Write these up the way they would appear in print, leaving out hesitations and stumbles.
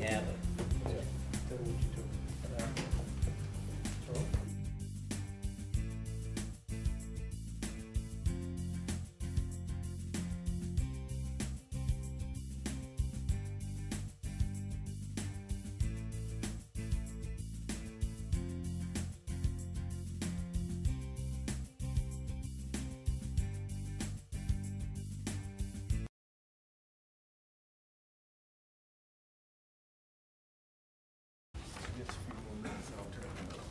have it. Yeah, tell me what you told me. So, just a few more minutes, I'll turn it over.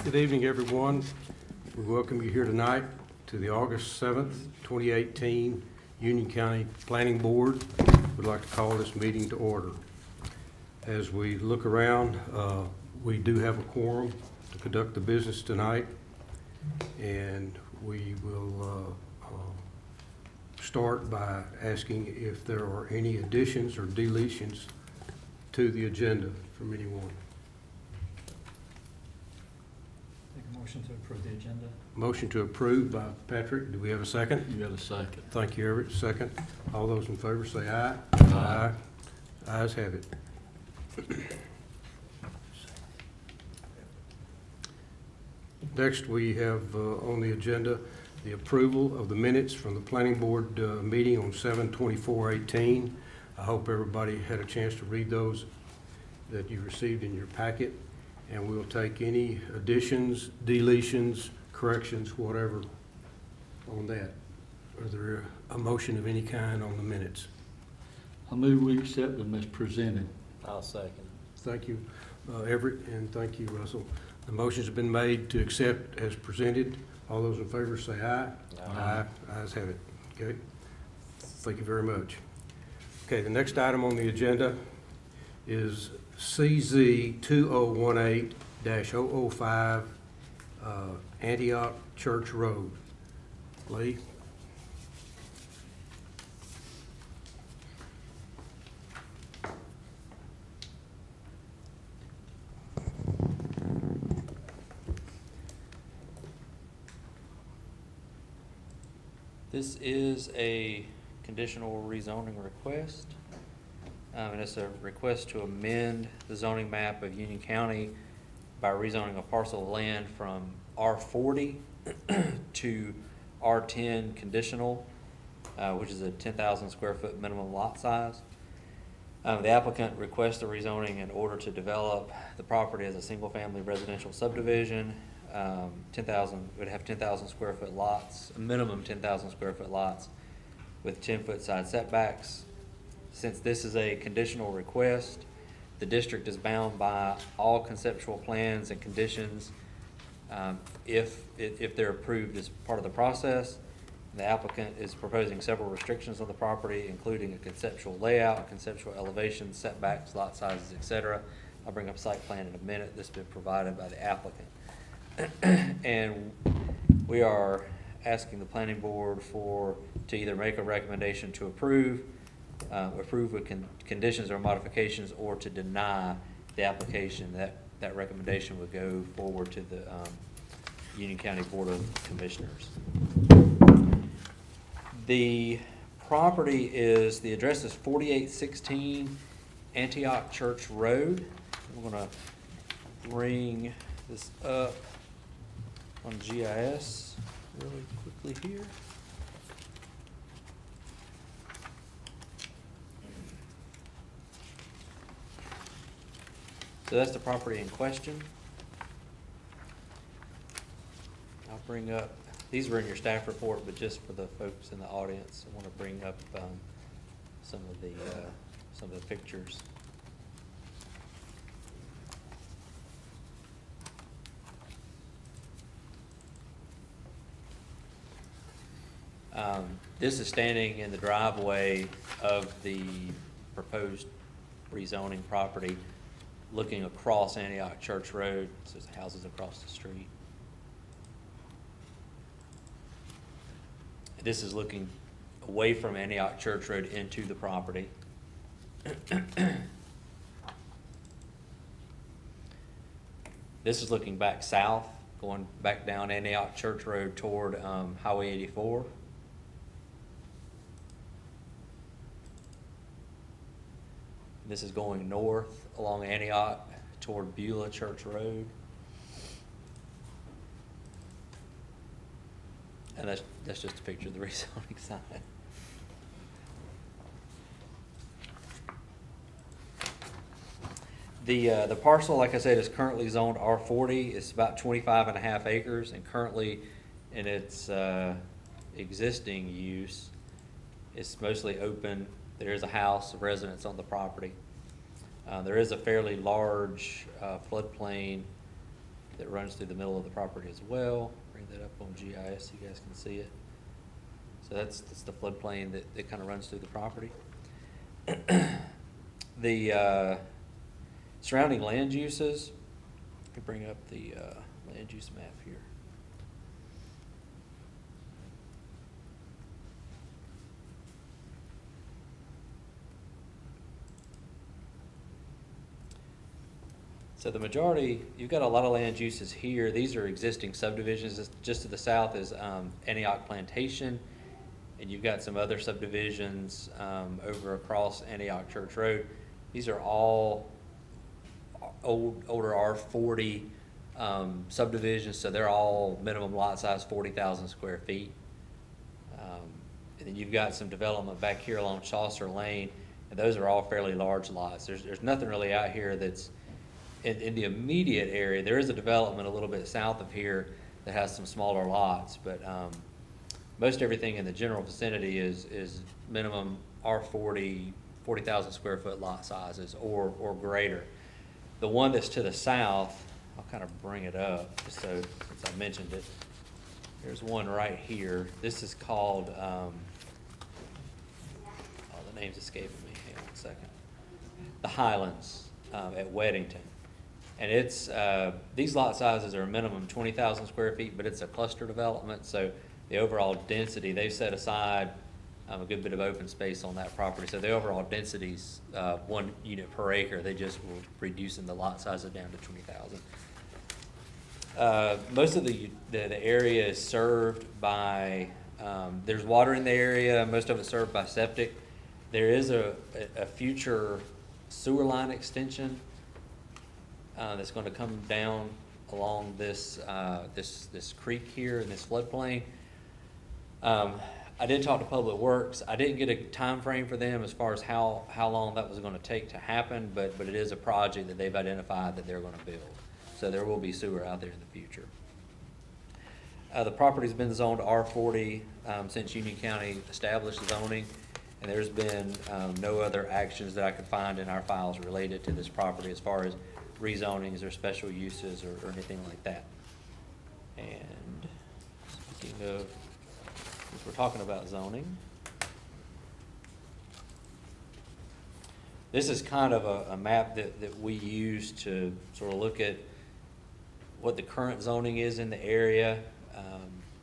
Good evening, everyone. We welcome you here tonight to the August 7th, 2018 Union County Planning Board. We'd like to call this meeting to order. As we look around, we do have a quorum to conduct the business tonight, and we will start by asking if there are any additions or deletions to the agenda from anyone. Motion to approve the agenda. Motion to approve by Patrick. Do we have a second? You got a second. Thank you, Everett. Second. All those in favor say aye. Aye. Ayes have it. Next, we have on the agenda the approval of the minutes from the Planning Board meeting on 7/24/18. I hope everybody had a chance to read those that you received in your packet. And we'll take any additions, deletions, corrections, whatever on that. Is there a motion of any kind on the minutes? I move we accept them as presented. I'll second. Thank you, Everett, and thank you, Russell. The motions have been made to accept as presented. All those in favor say aye. Aye. Ayes have it. Okay. Thank you very much. Okay, the next item on the agenda is CZ 2018-005, Antioch Church Road. Lee? This is a conditional rezoning request, and it's a request to amend the zoning map of Union County by rezoning a parcel of land from R40 to R10 conditional, which is a 10,000 square foot minimum lot size. The applicant requests the rezoning in order to develop the property as a single-family residential subdivision. 10,000 would have 10,000 square foot lots, a minimum 10,000 square foot lots with 10-foot side setbacks. Since this is a conditional request, the district is bound by all conceptual plans and conditions if they're approved as part of the process. The applicant is proposing several restrictions on the property, including a conceptual layout, conceptual elevation, setbacks, lot sizes, etc. I'll bring up site plan in a minute. This has been provided by the applicant. And we are asking the planning board to either make a recommendation to approve with conditions or modifications, or to deny the application. That recommendation would go forward to the Union County Board of Commissioners. The property the address is 4816 Antioch Church Road. I'm going to bring this up on GIS really quickly here. So that's the property in question. I'll bring up, these were in your staff report, but just for the folks in the audience, I want to bring up some of the pictures. This is standing in the driveway of the proposed rezoning property, looking across Antioch Church Road. So there's houses across the street. This is looking away from Antioch Church Road into the property. This is looking back south, going back down Antioch Church Road toward Highway 84. This is going north along Antioch toward Beulah Church Road. And that's just a picture of the rezoning sign. The parcel, like I said, is currently zoned R40. It's about 25.5 acres, and currently in its existing use, it's mostly open. There is a house of residence on the property. There is a fairly large floodplain that runs through the middle of the property as well. Bring that up on GIS so you guys can see it. So that's the floodplain that kind of runs through the property. The surrounding land uses, I can bring up the land use map here. So the majority, you've got a lot of land uses here. These are existing subdivisions. Just to the south is Antioch Plantation, and you've got some other subdivisions over across Antioch Church Road. These are all older R40 subdivisions, so they're all minimum lot size 40,000 square feet. And then you've got some development back here along Chaucer Lane, and those are all fairly large lots. There's nothing really out here that's in the immediate area. There is a development a little bit south of here that has some smaller lots, but most everything in the general vicinity is minimum R40, 40,000 square foot lot sizes or greater. The one that's to the south, I'll kind of bring it up just so, since I mentioned it. There's one right here. This is called, oh, the name's escaping me. Hang on a second. the Highlands at Weddington. And it's, these lot sizes are a minimum 20,000 square feet, but it's a cluster development, so the overall density, they've set aside a good bit of open space on that property. So the overall density's 1 unit per acre. They just were reducing the lot sizes down to 20,000. Most of the area is served by, there's water in the area, most of it's served by septic. There is a future sewer line extension that's going to come down along this, this creek here in this floodplain. I did talk to Public Works. I didn't get a time frame for them as far as how long that was going to take to happen, but it is a project that they've identified that they're going to build. So there will be sewer out there in the future. The property's been zoned R40 since Union County established zoning, and there's been no other actions that I could find in our files related to this property as far as rezonings or special uses or anything like that. And speaking of, since we're talking about zoning, this is kind of a map that we use to sort of look at what the current zoning is in the area.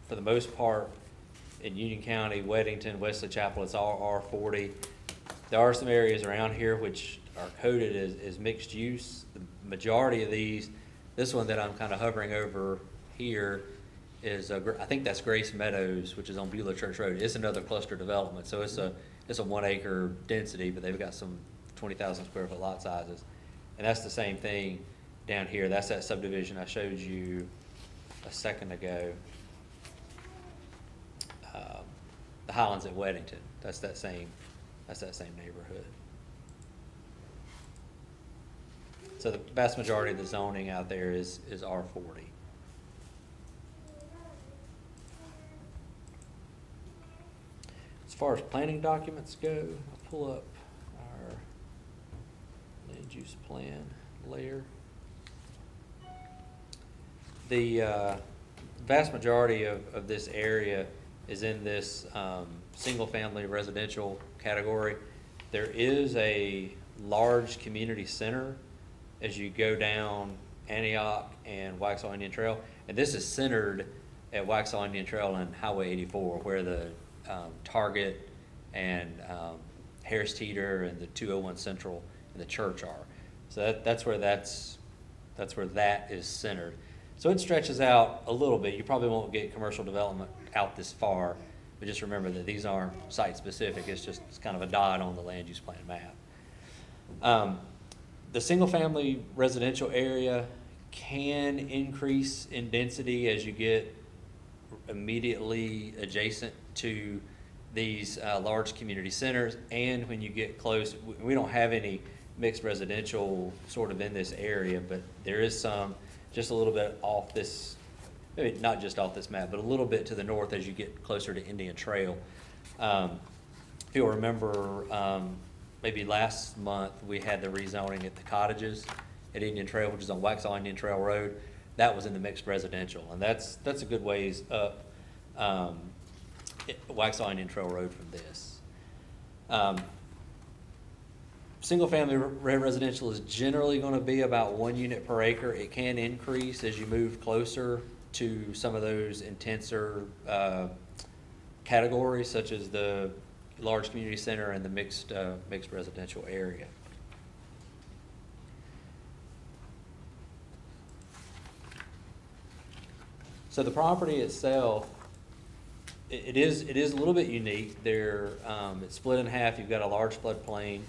For the most part, in Union County, Weddington, Wesley Chapel, it's all R40. There are some areas around here which are coded as mixed use. The majority of these, this one that I'm kind of hovering over here is, I think that's Grace Meadows, which is on Beulah Church Road. It's another cluster development, so it's a 1 acre density, but they've got some 20,000 square foot lot sizes. And that's the same thing down here. That's that subdivision I showed you a second ago. The Highlands at Weddington. That's that same neighborhood. So the vast majority of the zoning out there is R40. As far as planning documents go, I'll pull up our land use plan layer. The vast majority of this area is in this single-family residential category. There is a large community center as you go down Antioch and Waxhaw Indian Trail, and this is centered at Waxhaw Indian Trail and Highway 84, where the Target and Harris Teeter and the 201 Central and the church are. So that's where that is centered. So it stretches out a little bit. You probably won't get commercial development out this far, but just remember that these aren't site specific. It's kind of a dot on the land use plan map. The single family residential area can increase in density as you get immediately adjacent to these large community centers, and when you get close. We don't have any mixed residential sort of in this area, but there is some just a little bit off this, maybe not just off this map, but a little bit to the north as you get closer to Indian Trail. If you'll remember, maybe last month we had the rezoning at the cottages at Indian Trail, which is on Waxhaw Indian Trail Road. That was in the mixed residential, and that's a good ways up Waxhaw Indian Trail Road from this. Single-family residential is generally going to be about 1 unit per acre. It can increase as you move closer to some of those intenser categories, such as the large community center and the mixed residential area. So the property itself, it is a little bit unique. It's split in half. You've got a large floodplain.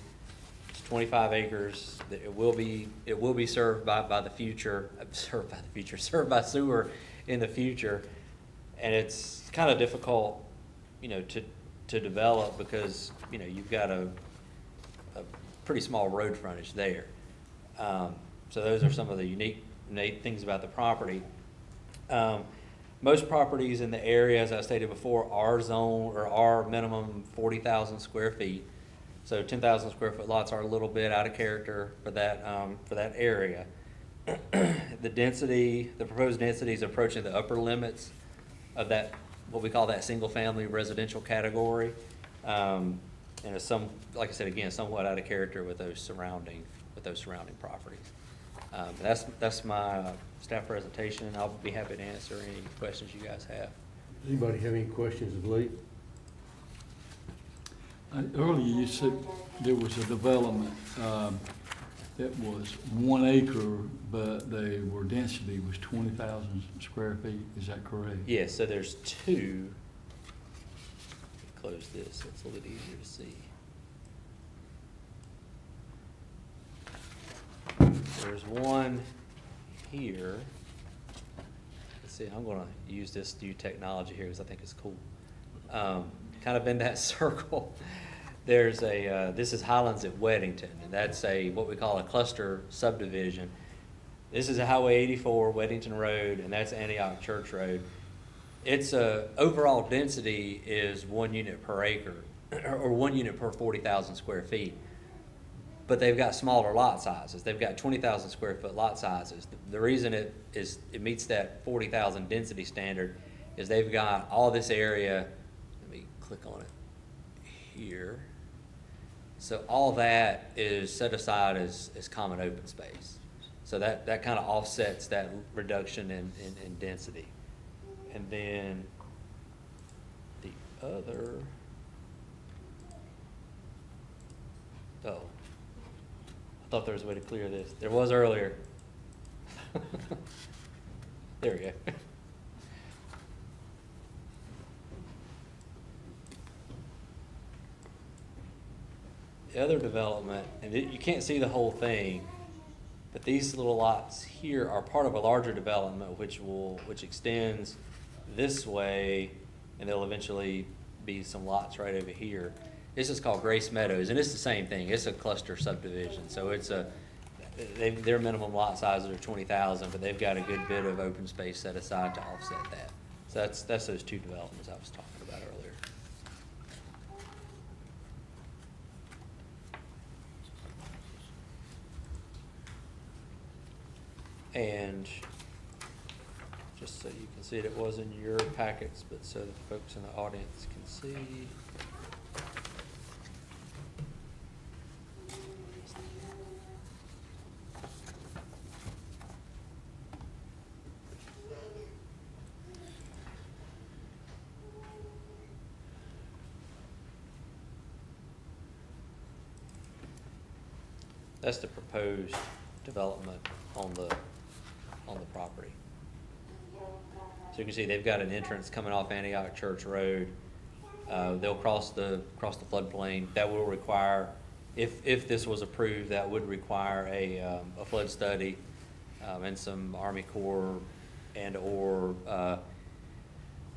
25 acres. It will be served by the future, served by sewer in the future, and it's kind of difficult, to develop because you've got a pretty small road frontage there. So those are some of the unique things about the property. Most properties in the area, as I stated before, are zoned or are minimum 40,000 square feet. So 10,000 square foot lots are a little bit out of character for that area. The proposed density is approaching the upper limits of that, what we call that single family residential category. And and it's like I said, again, somewhat out of character with those surrounding properties. That's my staff presentation. I'll be happy to answer any questions you guys have. Does anybody have any questions of Lee? Earlier you said there was a development that was 1 acre, but density was 20,000 square feet. Is that correct? Yes, so there's two. Close this so it's a little bit easier to see. There's one here. Let's see, I'm going to use this new technology here because I think it's cool. Kind of in that circle, there's this is Highlands at Weddington, and that's what we call a cluster subdivision. This is a Highway 84, Weddington Road, and that's Antioch Church Road. Its overall density is 1 unit per acre, or 1 unit per 40,000 square feet. But they've got smaller lot sizes. They've got 20,000 square foot lot sizes. The reason it meets that 40,000 density standard is they've got all this area. Let me click on it here. So all that is set aside as common open space. So that kind of offsets that reduction in density. And then the other, I thought there was a way to clear this. There was earlier. There we go. The other development, and you can't see the whole thing, but these little lots here are part of a larger development which extends this way, and there'll eventually be some lots right over here. This is called Grace Meadows, and it's the same thing. It's a cluster subdivision, so their minimum lot sizes are 20,000, but they've got a good bit of open space set aside to offset that. So that's those two developments I was talking about earlier. And just so you can see it was in your packets, but so the folks in the audience can see. That's the proposed development on the property. So you can see they've got an entrance coming off Antioch Church Road. They'll cross the floodplain. That will require, if this was approved, that would require a flood study and some Army Corps and or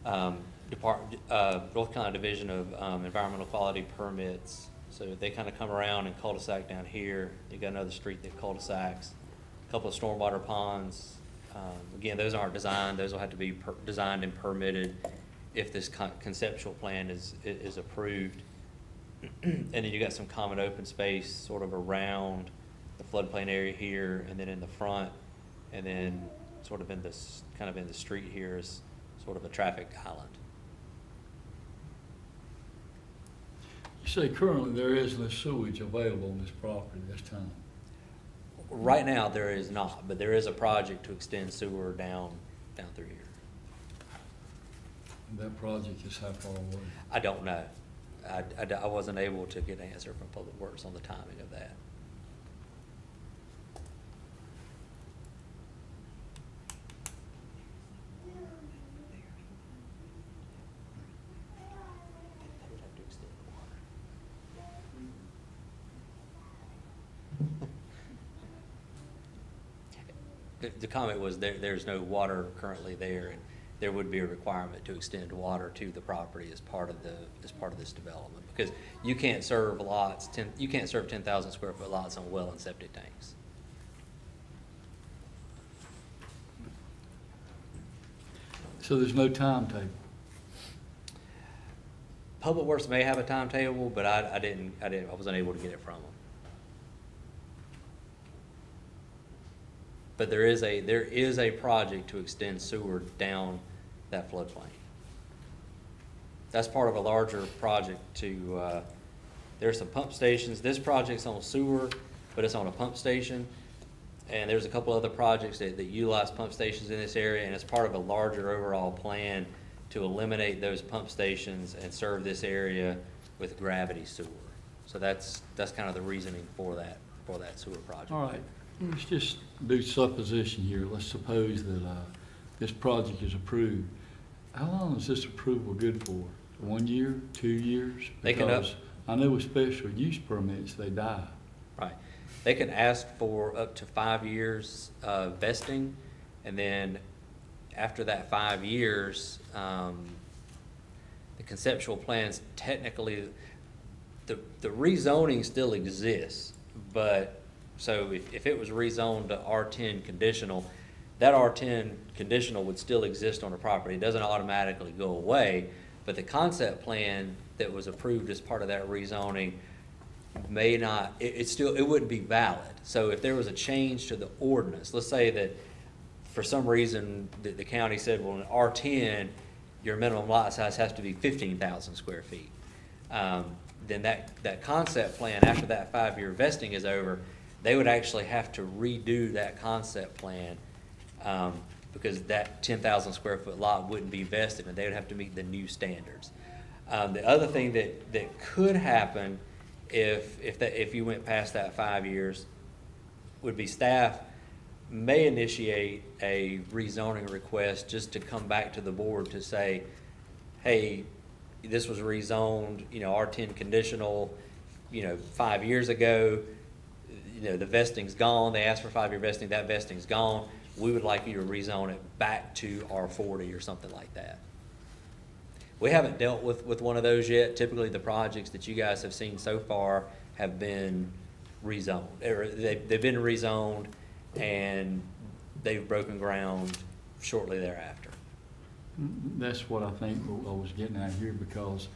North Carolina Division of Environmental Quality Permits. So they kind of come around and cul-de-sac down here. You've got another street that cul-de-sacs, a couple of stormwater ponds. Again, those aren't designed. Those will have to be designed and permitted if this conceptual plan is approved. And then you got some common open space sort of around the floodplain area here, and then in the front, and then sort of in this kind of in the street here is sort of a traffic island. You say currently there is no sewage available on this property this time. Right now there is not, but there is a project to extend sewer down through here. And that project is how far away? I don't know. I wasn't able to get an answer from Public Works on the timing of that. The comment was there's no water currently there, and there would be a requirement to extend water to the property as part of this development, because you can't serve lots, you can't serve 10,000 square foot lots on well and septic tanks. So there's no timetable? Public Works may have a timetable, but I wasn't able to get it from them. But there is a project to extend sewer down that floodplain. That's part of a larger project to There's some pump stations. This project's on sewer, but it's on a pump station. And there's a couple other projects that utilize pump stations in this area, and it's part of a larger overall plan to eliminate those pump stations and serve this area with gravity sewer. So that's kind of the reasoning for that sewer project. All right, let's just do supposition here. Let's suppose that this project is approved. How long is this approval good for? 1 year, 2 years? They can up. Because I know with special use permits, they die. Right. They can ask for up to 5 years vesting, and then after that 5 years, the conceptual plans technically, the rezoning still exists, but so if it was rezoned to R10 conditional, that R10 conditional would still exist on the property. It doesn't automatically go away, but the concept plan that was approved as part of that rezoning may not, it wouldn't be valid. So if there was a change to the ordinance, let's say that for some reason the county said, well, in R10, your minimum lot size has to be 15,000 square feet. Then that concept plan, after that 5-year vesting is over, they would actually have to redo that concept plan because that 10,000 square foot lot wouldn't be vested, and they would have to meet the new standards. The other thing that could happen if you went past that 5 years would be staff may initiate a rezoning request just to come back to the board to say, hey, this was rezoned, R10 conditional, 5 years ago, the vesting's gone. They asked for 5-year vesting, that vesting's gone. We would like you to rezone it back to R40 or something like that. We haven't dealt with one of those yet. Typically, the projects that you guys have seen so far have been rezoned. They've been rezoned, and they've broken ground shortly thereafter. That's what I think I was getting at here, because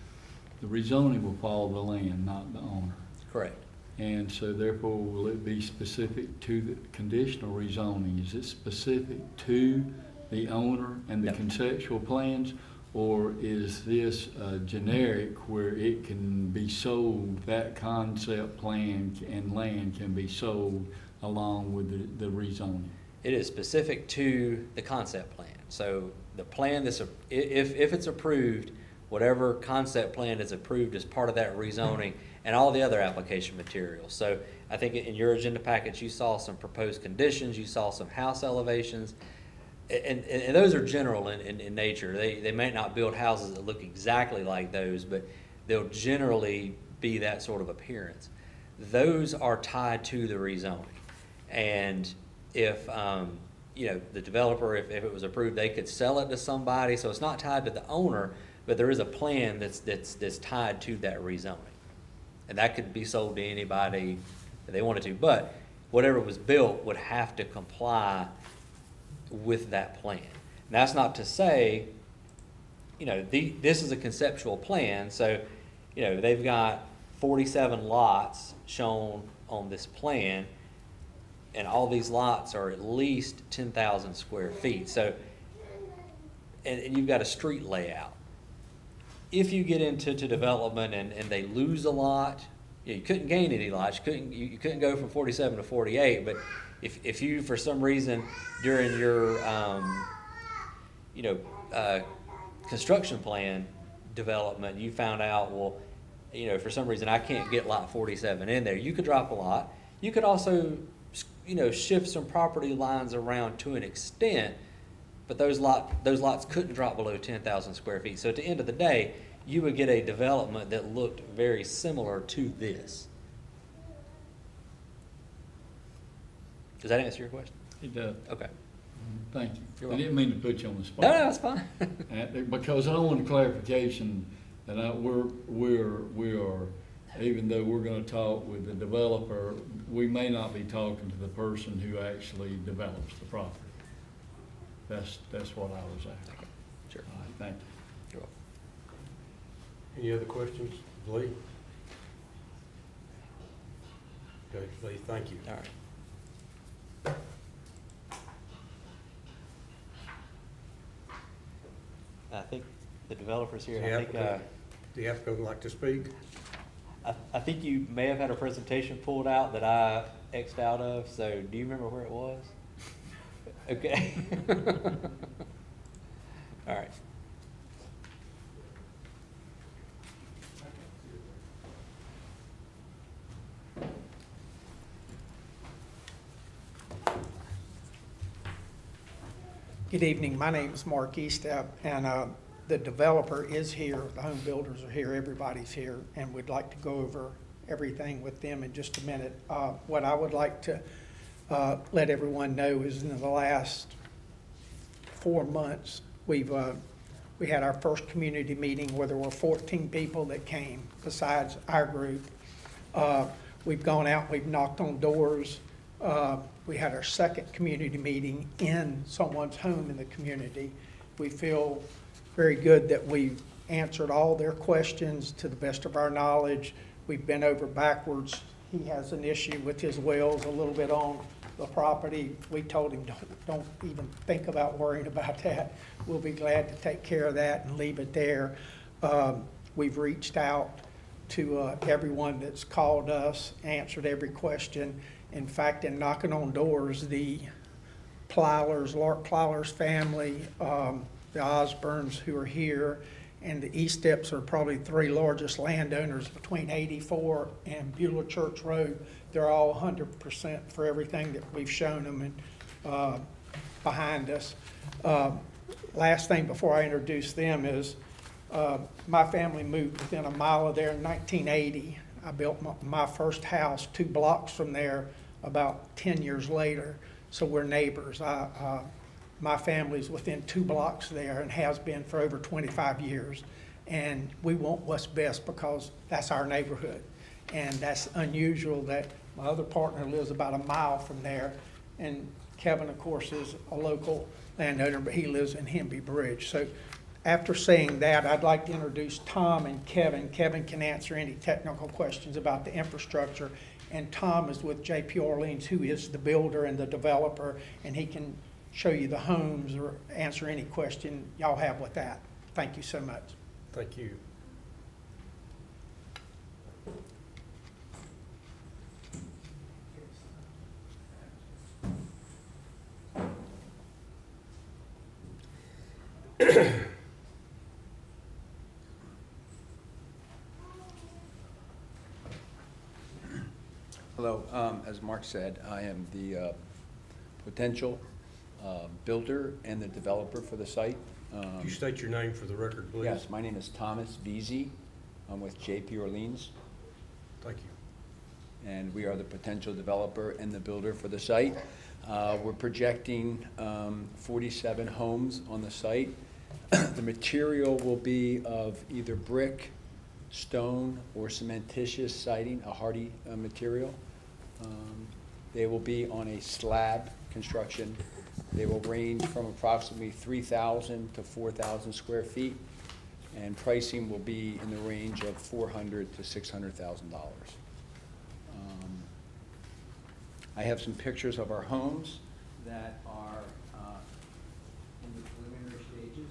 the rezoning will follow the land, not the owner. Correct. And so therefore, will it be specific to the conditional rezoning? Is it specific to the owner and the Yep. conceptual plans? Or is this generic where it can be sold, that concept plan and land can be sold along with the rezoning? It is specific to the concept plan. So the plan that's, if it's approved, whatever concept plan is approved as part of that rezoning and all the other application materials. So I think in your agenda package, you saw some proposed conditions, you saw some house elevations, and those are general in nature. They may not build houses that look exactly like those, but they'll generally be that sort of appearance. Those are tied to the rezoning. And if, the developer, if it was approved, they could sell it to somebody. So it's not tied to the owner, but there is a plan that's tied to that rezoning. And that could be sold to anybody that they wanted to. But whatever was built would have to comply with that plan. And that's not to say, this is a conceptual plan. So, they've got 47 lots shown on this plan, and all these lots are at least 10,000 square feet. So, and you've got a street layout. If you get into development and they lose a lot, you couldn't gain any lots. You couldn't go from 47 to 48. But if you, for some reason, during your construction plan development, you found out, well, for some reason I can't get lot 47 in there, you could drop a lot. You could also, shift some property lines around to an extent, but those lots couldn't drop below 10,000 square feet. So at the end of the day, you would get a development that looked very similar to this. Does that answer your question? It does. Okay. Thank you. You're I didn't mean to put you on the spot. No, that's fine. Because I want clarification that we are, even though we're going to talk with the developer, we may not be talking to the person who actually develops the property. That's what I was after. Sure. All right, thank you. You're welcome. Any other questions, Lee? Okay, Lee, thank you. All right. I think the developer's here. I think, The applicant would like to speak? I think you may have had a presentation pulled out that I X'd out of, so do you remember where it was? Okay. All right. Good evening. My name is Mark Eastep, and the developer is here. The home builders are here. Everybody's here, and we'd like to go over everything with them in just a minute. What I would like to let everyone know is in the last 4 months, we had our first community meeting where there were 14 people that came besides our group. We've gone out, we've knocked on doors. We had our second community meeting in someone's home in the community. We feel very good that we've answered all their questions to the best of our knowledge. We've been over backwards. He has an issue with his wells a little bit on the property. We told him, don't even think about worrying about that. We'll be glad to take care of that and leave it there. We've reached out to everyone that's called us, answered every question. In fact, in knocking on doors, the Plowlers, Lark Plowlers family, the Osborns who are here, and the Easteps are probably 3 largest landowners between 84 and Beulah Church Road. They're all 100% for everything that we've shown them and behind us. Last thing before I introduce them is my family moved within a mile of there in 1980. I built my first house 2 blocks from there about 10 years later, so we're neighbors. My family's within 2 blocks there and has been for over 25 years. And we want what's best because that's our neighborhood. And that's unusual that my other partner lives about a mile from there. And Kevin, of course, is a local landowner, but he lives in Hemby Bridge. So after saying that, I'd like to introduce Tom and Kevin. Kevin can answer any technical questions about the infrastructure. And Tom is with J.P. Orleans, who is the builder and the developer, and he can show you the homes or answer any question y'all have with that. Thank you so much. Thank you. Hello, as Mark said, I am the potential builder and the developer for the site. Could you state your name for the record, please? Yes, my name is Thomas Veazey. I'm with J.P. Orleans, Thank you. and we are the potential developer and the builder for the site. We're projecting 47 homes on the site. The material will be of either brick, stone, or cementitious siding, a hardy material. They will be on a slab construction. They will range from approximately 3,000 to 4,000 square feet, and pricing will be in the range of $400,000 to $600,000. I have some pictures of our homes that are in the preliminary stages,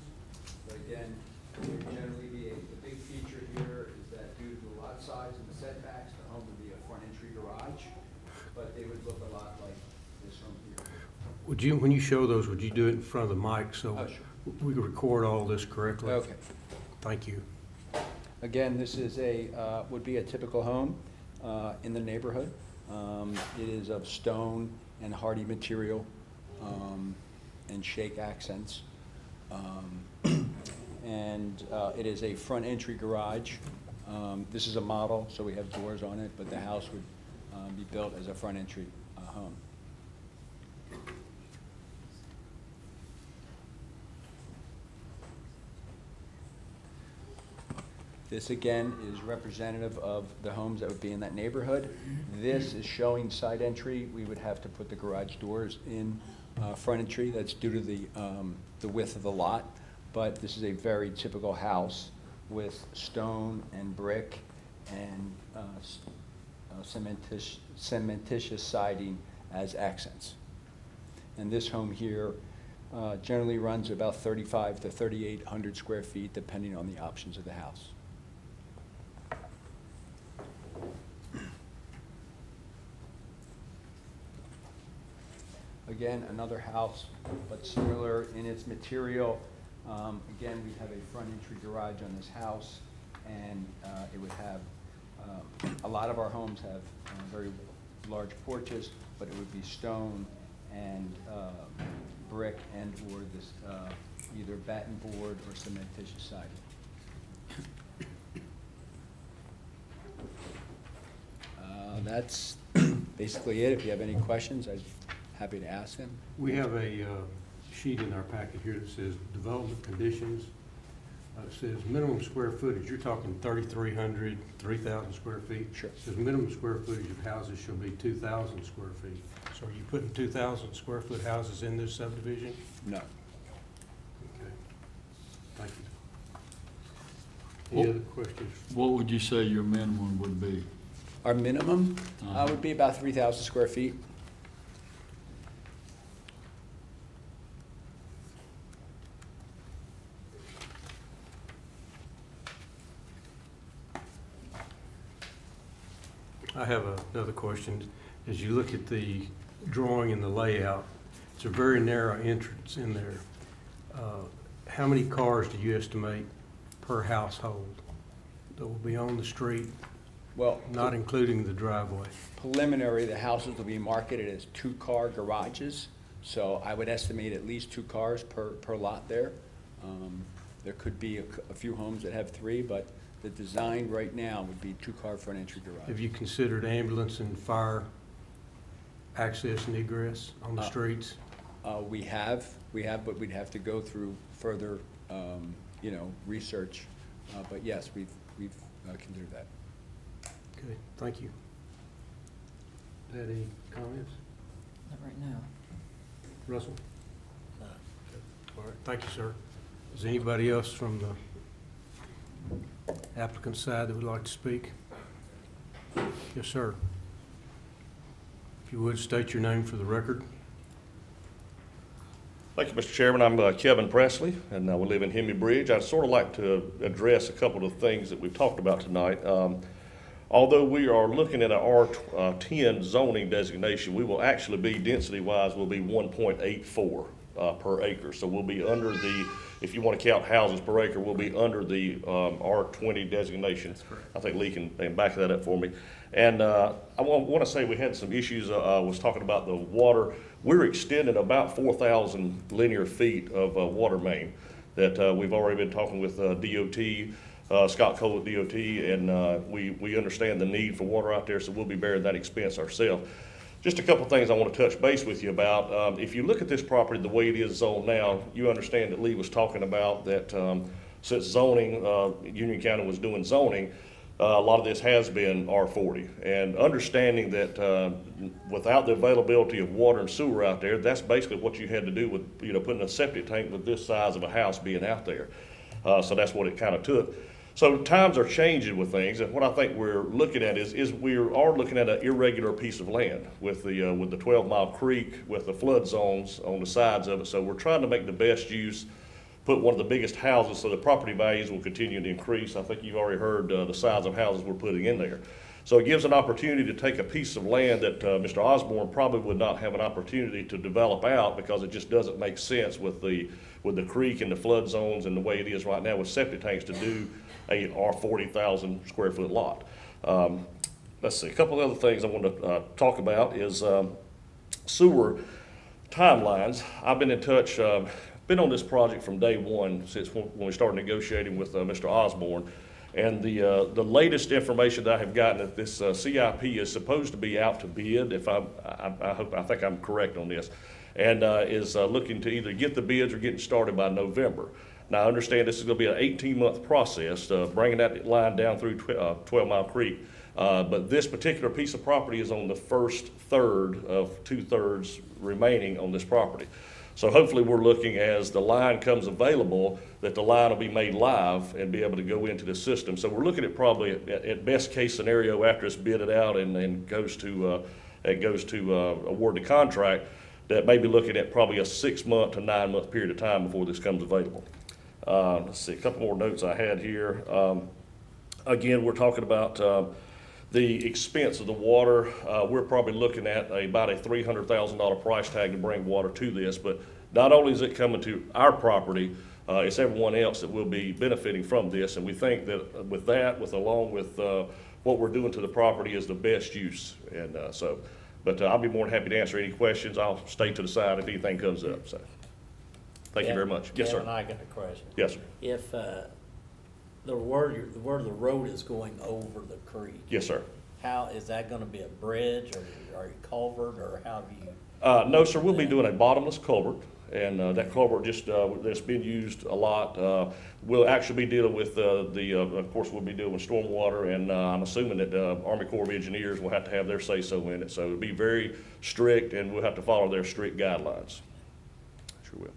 but again, there generally be the big feature here is that due to the lot size and the setbacks, the home would be a front entry garage, but they would look a lot like this home here. Would you, when you show those, would you do it in front of the mic so Oh, sure. we can record all this correctly? Okay. Thank you. Again, this is would be a typical home in the neighborhood. It is of stone and hardy material and shake accents. And it is a front entry garage. This is a model, so we have doors on it, but the house would be built as a front entry home. This again is representative of the homes that would be in that neighborhood. This is showing side entry. We would have to put the garage doors in front entry. That's due to the width of the lot. But this is a very typical house with stone and brick and cementitious siding as accents. And this home here generally runs about 3,500 to 3,800 square feet, depending on the options of the house. Again, another house, but similar in its material. Again, we have a front entry garage on this house, and it would have, a lot of our homes have very large porches, but it would be stone and brick and or this either batten board or cementitious siding. That's basically it. If you have any questions, I'd be happy to ask them. We have a sheet in our packet here that says development conditions. It says minimum square footage. You're talking 3,300, 3,000 square feet? Sure. It says minimum square footage of houses shall be 2,000 square feet. So are you putting 2,000 square foot houses in this subdivision? No. Okay. Thank you. Any other questions? What would you say your minimum would be? Our minimum would be about 3,000 square feet. I have another question. As you look at the drawing and the layout, it's a very narrow entrance in there. How many cars do you estimate per household that will be on the street, Well, not including the driveway? preliminary, the houses will be marketed as two-car garages, so I would estimate at least 2 cars per lot there. There could be a few homes that have 3, but the design right now would be 2-car front entry garage. Have you considered ambulance and fire access and egress on the streets? We have, but we'd have to go through further, research. But yes, we've considered that. Okay, thank you. Had any comments? Not right now. Russell? All right, thank you, sir. Is anybody else from the applicant side that would like to speak? Yes, sir. If you would, state your name for the record. Thank you, Mr. Chairman. I'm Kevin Presley, and we live in Hemi Bridge. I'd sort of like to address a couple of things that we've talked about tonight. Although we are looking at an R10 zoning designation, we will actually be, density-wise, will be 1.84 per acre. So we'll be under the, if you want to count houses per acre, we'll be under the R20 designation. That's correct. I think Lee can back that up for me. And I want to say we had some issues. I was talking about the water. We're extending about 4,000 linear feet of water main that we've already been talking with DOT, Scott Cole at DOT, and we understand the need for water out there, so we'll be bearing that expense ourselves. Just a couple of things I want to touch base with you about. If you look at this property the way it is zoned now, you understand that Lee was talking about that since zoning, Union County was doing zoning, a lot of this has been R40. And understanding that without the availability of water and sewer out there, that's basically what you had to do with putting a septic tank with this size of a house being out there. So that's what it kind of took. So times are changing with things, and what I think we're looking at is we are looking at an irregular piece of land with the 12-mile creek with the flood zones on the sides of it. So we're trying to make the best use, put one of the biggest houses so the property values will continue to increase. I think you've already heard the size of houses we're putting in there. So it gives an opportunity to take a piece of land that Mr. Osborne probably would not have an opportunity to develop out because it just doesn't make sense with the creek and the flood zones and the way it is right now with septic tanks to do a 40,000 square foot lot. Let's see, a couple of other things I want to talk about is sewer timelines. I've been in touch, been on this project from day one since when we started negotiating with Mr. Osborne. And the latest information that I have gotten that this CIP is supposed to be out to bid, if I think I'm correct on this, and is looking to either get the bids or getting started by November. Now I understand this is going to be an 18-month process, bringing that line down through 12-Mile Creek. But this particular piece of property is on the first third of 2/3 remaining on this property. So hopefully we're looking as the line comes available that the line will be made live and be able to go into the system. So we're looking at probably at best case scenario after it's bidded out and goes to award the contract, that may be looking at probably a 6-month to 9-month period of time before this comes available. Let's see, a couple more notes I had here. Again, we're talking about The expense of the water, we're probably looking at about a $300,000 price tag to bring water to this, but not only is it coming to our property, it's everyone else that will be benefiting from this, and we think that with along with what we're doing to the property is the best use, and but I'll be more than happy to answer any questions. I'll stay to the side if anything comes up, so. Thank you very much. Yes, sir. Kevin, I got a question. Yes, sir. If where the road is going over the creek, Yes, sir. how, is that gonna be a bridge or a culvert, or how do you? No, sir, we'll be doing a bottomless culvert, and that culvert just, that's been used a lot. We'll actually be dealing with of course, we'll be dealing with stormwater, and I'm assuming that Army Corps of Engineers will have to have their say-so in it. So it'll be very strict, and we'll have to follow their strict guidelines. Sure will.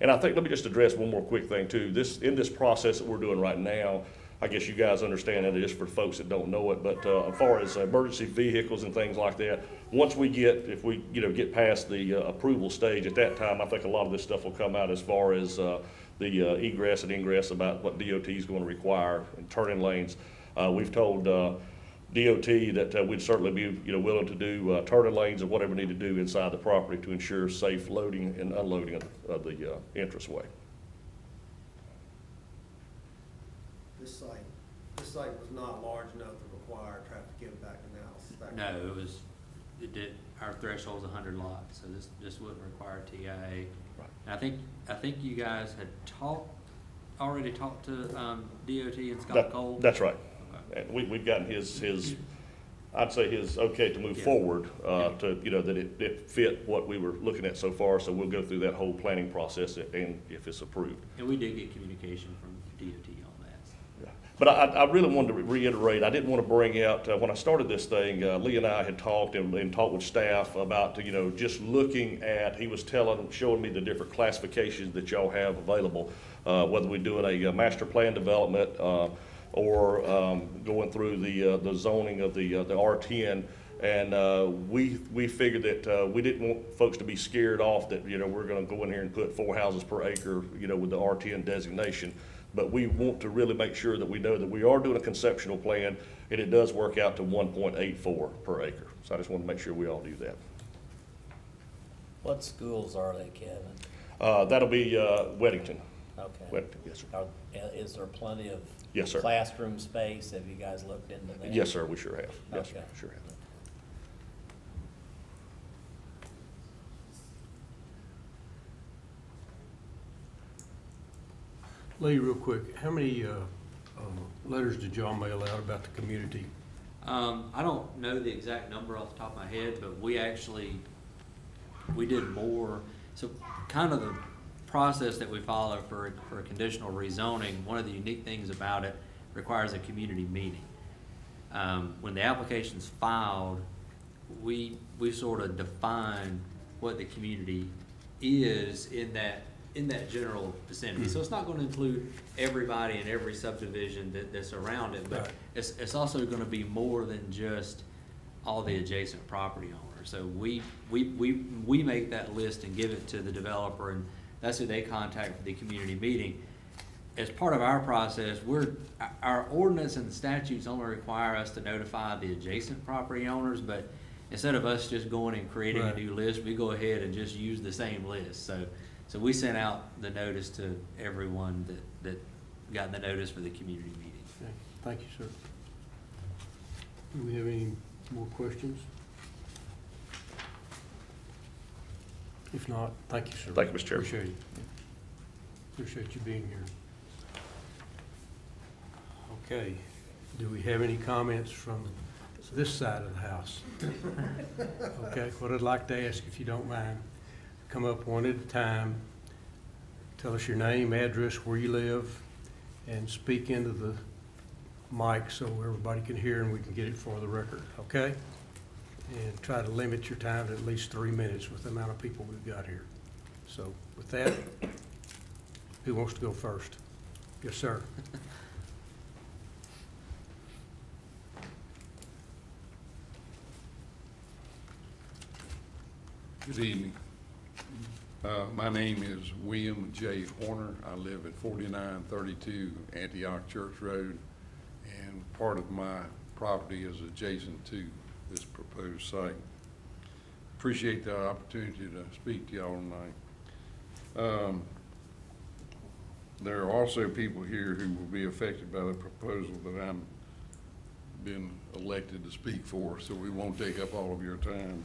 And I think, let me just address one more quick thing too. In this process that we're doing right now, I guess you guys understand that it is for folks that don't know it, but as far as emergency vehicles and things like that, once we if we get past the approval stage, at that time, I think a lot of this stuff will come out as far as the egress and ingress about what DOT is going to require and turning lanes. We've told DOT that we'd certainly be willing to do turning lanes or whatever we need to do inside the property to ensure safe loading and unloading of the entranceway. This site was not large enough to require traffic impact analysis. No, it did, our threshold's 100 lots, so this wouldn't require TIA. Right. And I think you guys had already talked to DOT and Scott Cole? That's right. Okay. And we've gotten his I'd say his okay to move forward, to, that it fit what we were looking at so far, so we'll go through that whole planning process and if it's approved. And we did get communication from DOT on that. Yeah. But I really wanted to reiterate, I didn't want to bring out, when I started this thing, Lee and I had talked and talked with staff about, just looking at, he was showing me the different classifications that y'all have available, whether we're doing a master plan development, or going through the zoning of the R10, and we figured that we didn't want folks to be scared off that we're going to go in here and put 4 houses per acre with the R10 designation, but we want to really make sure that we know that we are doing a conceptual plan and it does work out to 1.84 per acre. So I just want to make sure we all do that. What schools are they, Kevin? That'll be Weddington. Okay. Weddington, yes, sir. Is there plenty of Yes, sir. classroom space? Have you guys looked into that? Yes, sir, we sure have. Yes, Okay. sir, sure have. Lee, real quick, how many letters did y'all mail out about the community? I don't know the exact number off the top of my head, but we did more. So kind of the process that we follow for a conditional rezoning, one of the unique things about it requires a community meeting. When the application's filed, we sort of define what the community is in that general vicinity. So it's not going to include everybody in every subdivision that's around it, but Right. it's also going to be more than just all the adjacent property owners. So we make that list and give it to the developer, and that's who they contact for the community meeting. As part of our process, our ordinance and the statutes only require us to notify the adjacent property owners, but instead of us just going and creating a Right. new list, we go ahead and just use the same list. So we sent out the notice to everyone that got the notice for the community meeting. Okay, thank you, sir. Do we have any more questions? If not, thank you, sir. Thank you, Mr. Chairman. Appreciate it. Appreciate you being here. Okay, do we have any comments from this side of the house? Okay, what I'd like to ask, if you don't mind, come up one at a time, tell us your name, address, where you live, and speak into the mic so everybody can hear and we can get it for the record, okay? And try to limit your time to at least 3 minutes with the amount of people we've got here. So with that, who wants to go first? Yes, sir. Good evening. My name is William J. Horner. I live at 4932 Antioch Church Road, and part of my property is adjacent to this proposed site. Appreciate the opportunity to speak to y'all tonight. There are also people here who will be affected by the proposal that I'm been elected to speak for, so we won't take up all of your time.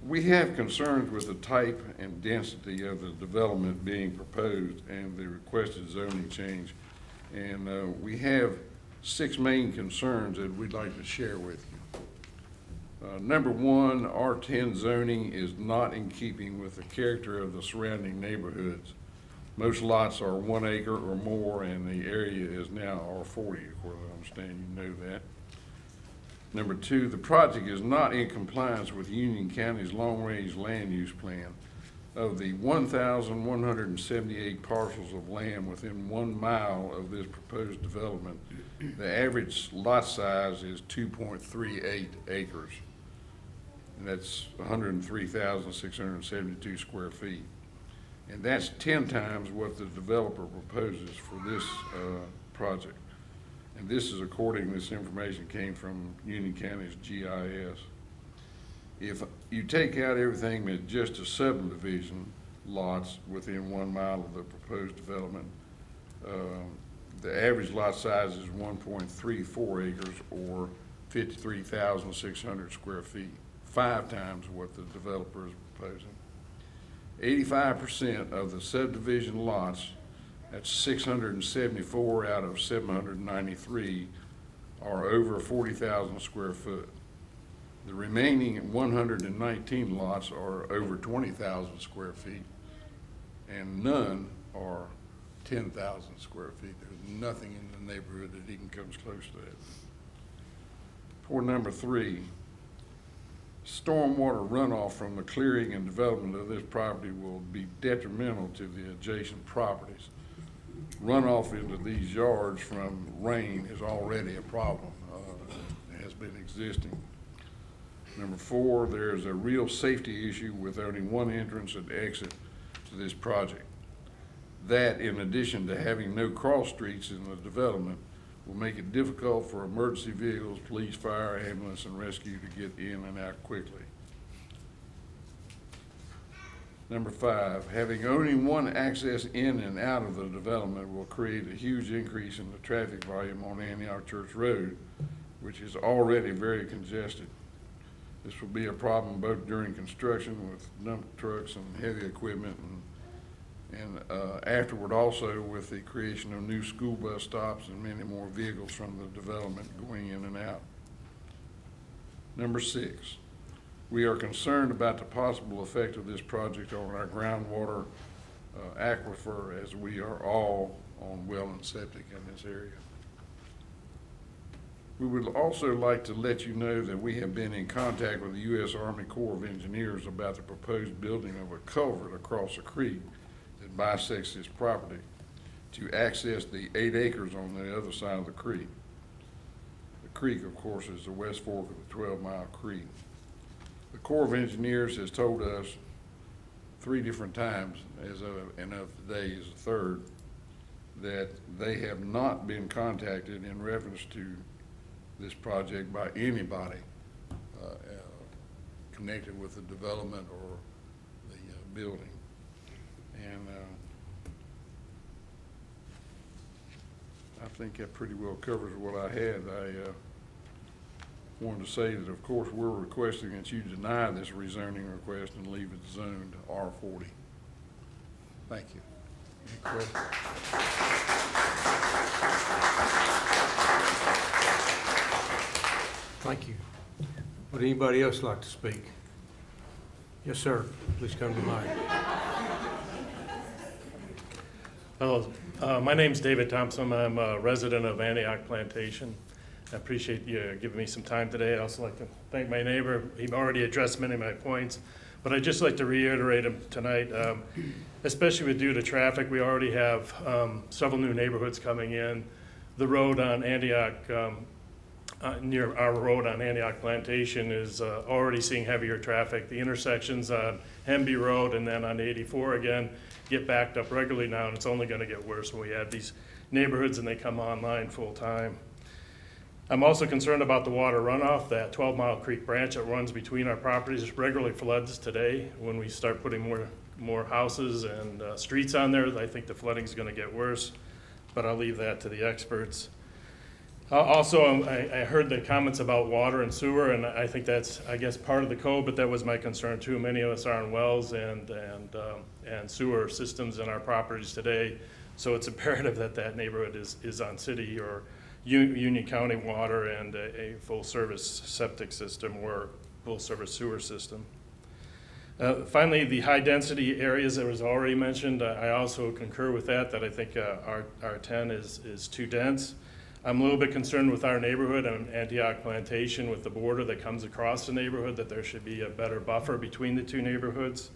We have concerns with the type and density of the development being proposed and the requested zoning change. And we have 6 main concerns that we'd like to share with you. Number 1, R10 zoning is not in keeping with the character of the surrounding neighborhoods. Most lots are 1 acre or more, and the area is now R40, of course, I understand you know that. Number 2, the project is not in compliance with Union County's long-range land use plan. Of the 1,178 parcels of land within 1 mile of this proposed development, the average lot size is 2.38 acres. And that's 103,672 square feet. And that's 10 times what the developer proposes for this project. And this is according, this information came from Union County's GIS. If you take out everything that's just a subdivision lots within 1 mile of the proposed development, the average lot size is 1.34 acres or 53,600 square feet, 5 times what the developer is proposing. 85% of the subdivision lots, that's 674 out of 793, are over 40,000 square foot. The remaining 119 lots are over 20,000 square feet, and none are 10,000 square feet. There's nothing in the neighborhood that even comes close to that. For number 3, stormwater runoff from the clearing and development of this property will be detrimental to the adjacent properties. Runoff into these yards from rain is already a problem. It has been existing. Number 4, there's a real safety issue with only 1 entrance and exit to this project. That, in addition to having no cross streets in the development, will make it difficult for emergency vehicles, police, fire, ambulance, and rescue to get in and out quickly. Number 5, having only 1 access in and out of the development will create a huge increase in the traffic volume on Antioch Church Road, which is already very congested. This will be a problem both during construction with dump trucks and heavy equipment, and afterward also with the creation of new school bus stops and many more vehicles from the development going in and out. Number 6, we are concerned about the possible effect of this project on our groundwater aquifer, as we are all on well and septic in this area. We would also like to let you know that we have been in contact with the U.S. Army Corps of Engineers about the proposed building of a culvert across a creek that bisects this property to access the 8 acres on the other side of the creek. The creek, of course, is the West Fork of the 12-mile creek. The Corps of Engineers has told us 3 different times, and of today is the 3rd, that they have not been contacted in reference to this project by anybody connected with the development or the building. And I think that pretty well covers what I had. I wanted to say that, of course, we're requesting that you deny this rezoning request and leave it zoned R40. Thank you. Any questions? Thank you. Would anybody else like to speak? Yes, sir. Please come to the mic. Hello, my name's David Thompson. I'm a resident of Antioch Plantation. I appreciate you giving me some time today. I'd also like to thank my neighbor. He already addressed many of my points, but I'd just like to reiterate them tonight, especially due to traffic. We already have several new neighborhoods coming in. The road on Antioch, near our road on Antioch Plantation is already seeing heavier traffic. The intersections on Hemby Road and then on 84 again get backed up regularly now, and it's only going to get worse when we add these neighborhoods and they come online full time. I'm also concerned about the water runoff. That 12-mile creek branch that runs between our properties regularly floods today. When we start putting more houses and streets on there, I think the flooding is going to get worse, but I'll leave that to the experts. Also, I heard the comments about water and sewer, and I think that's, I guess, part of the code, but that was my concern too. Many of us are on wells and sewer systems in our properties today, so it's imperative that that neighborhood is on city or Union County water and a full-service septic system or full-service sewer system. Finally, the high-density areas that was already mentioned, I also concur with that I think R10 is too dense. I'm a little bit concerned with our neighborhood on Antioch Plantation with the border that comes across the neighborhood, that there should be a better buffer between the two neighborhoods.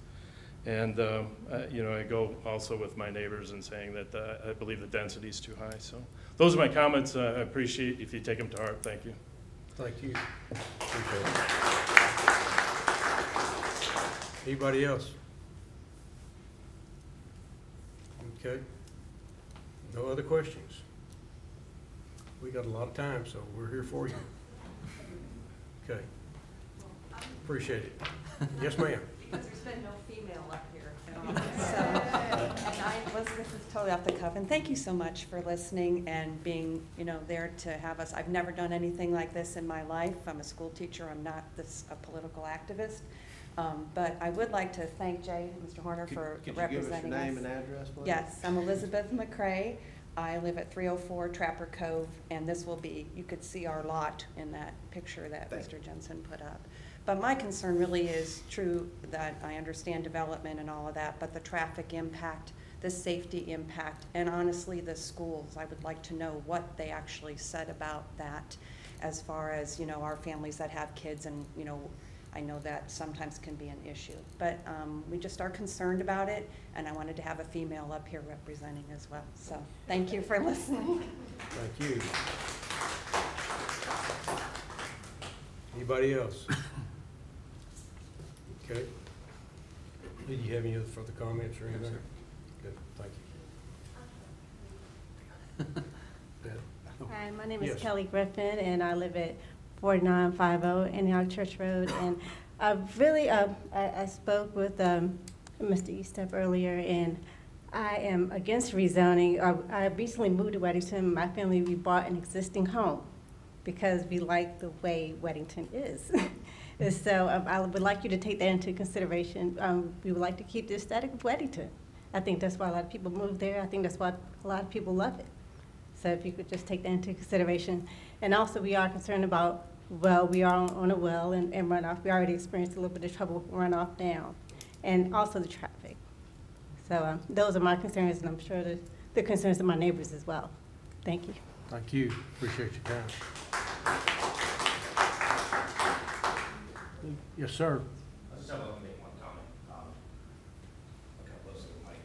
And, you know, I go also with my neighbors in saying that I believe the density is too high. So those are my comments. I appreciate if you take them to heart. Thank you. Thank you. Appreciate it. Anybody else? Okay. No other questions? We got a lot of time, so we're here for you. Okay. Appreciate it. Yes, ma'am. Because there's been no female up here at all. So, and this is totally off the cuff. And thank you so much for listening and being, you know, there to have us. I've never done anything like this in my life. I'm a school teacher. I'm not a political activist. But I would like to thank Jay and Mr. Horner for representing us. Could you give us your name and address, please? Yes, I'm Elizabeth McCrae. I live at 304 Trapper Cove, and this will be, you could see our lot in that picture that Mr. Jensen put up. But my concern really is true that I understand development and all of that, but the traffic impact, the safety impact, and honestly the schools. I would like to know what they actually said about that as far as, you know, our families that have kids, and, you know, I know that sometimes can be an issue. But we just are concerned about it, and I wanted to have a female up here representing as well. So thank you for listening. Thank you. Anybody else? Okay. Did you have any other further comments or anything? Good, thank you. Hi, my name is Yes. Kelly Griffin, and I live at 4950 Antioch Church Road. And I spoke with Mr. Eastep earlier, and I am against rezoning. I recently moved to Weddington. My family, we bought an existing home because we like the way Weddington is. And so I would like you to take that into consideration. We would like to keep the aesthetic of Weddington. I think that's why a lot of people move there. I think that's why a lot of people love it. So if you could just take that into consideration. And also, we are concerned about, well, we are on a well and runoff. We already experienced a little bit of trouble with runoff now. And also the traffic. So those are my concerns, and I'm sure the concerns of my neighbors as well. Thank you. Thank you. Appreciate your time. Yes, sir. I just want to make one comment. Look how close to the mic.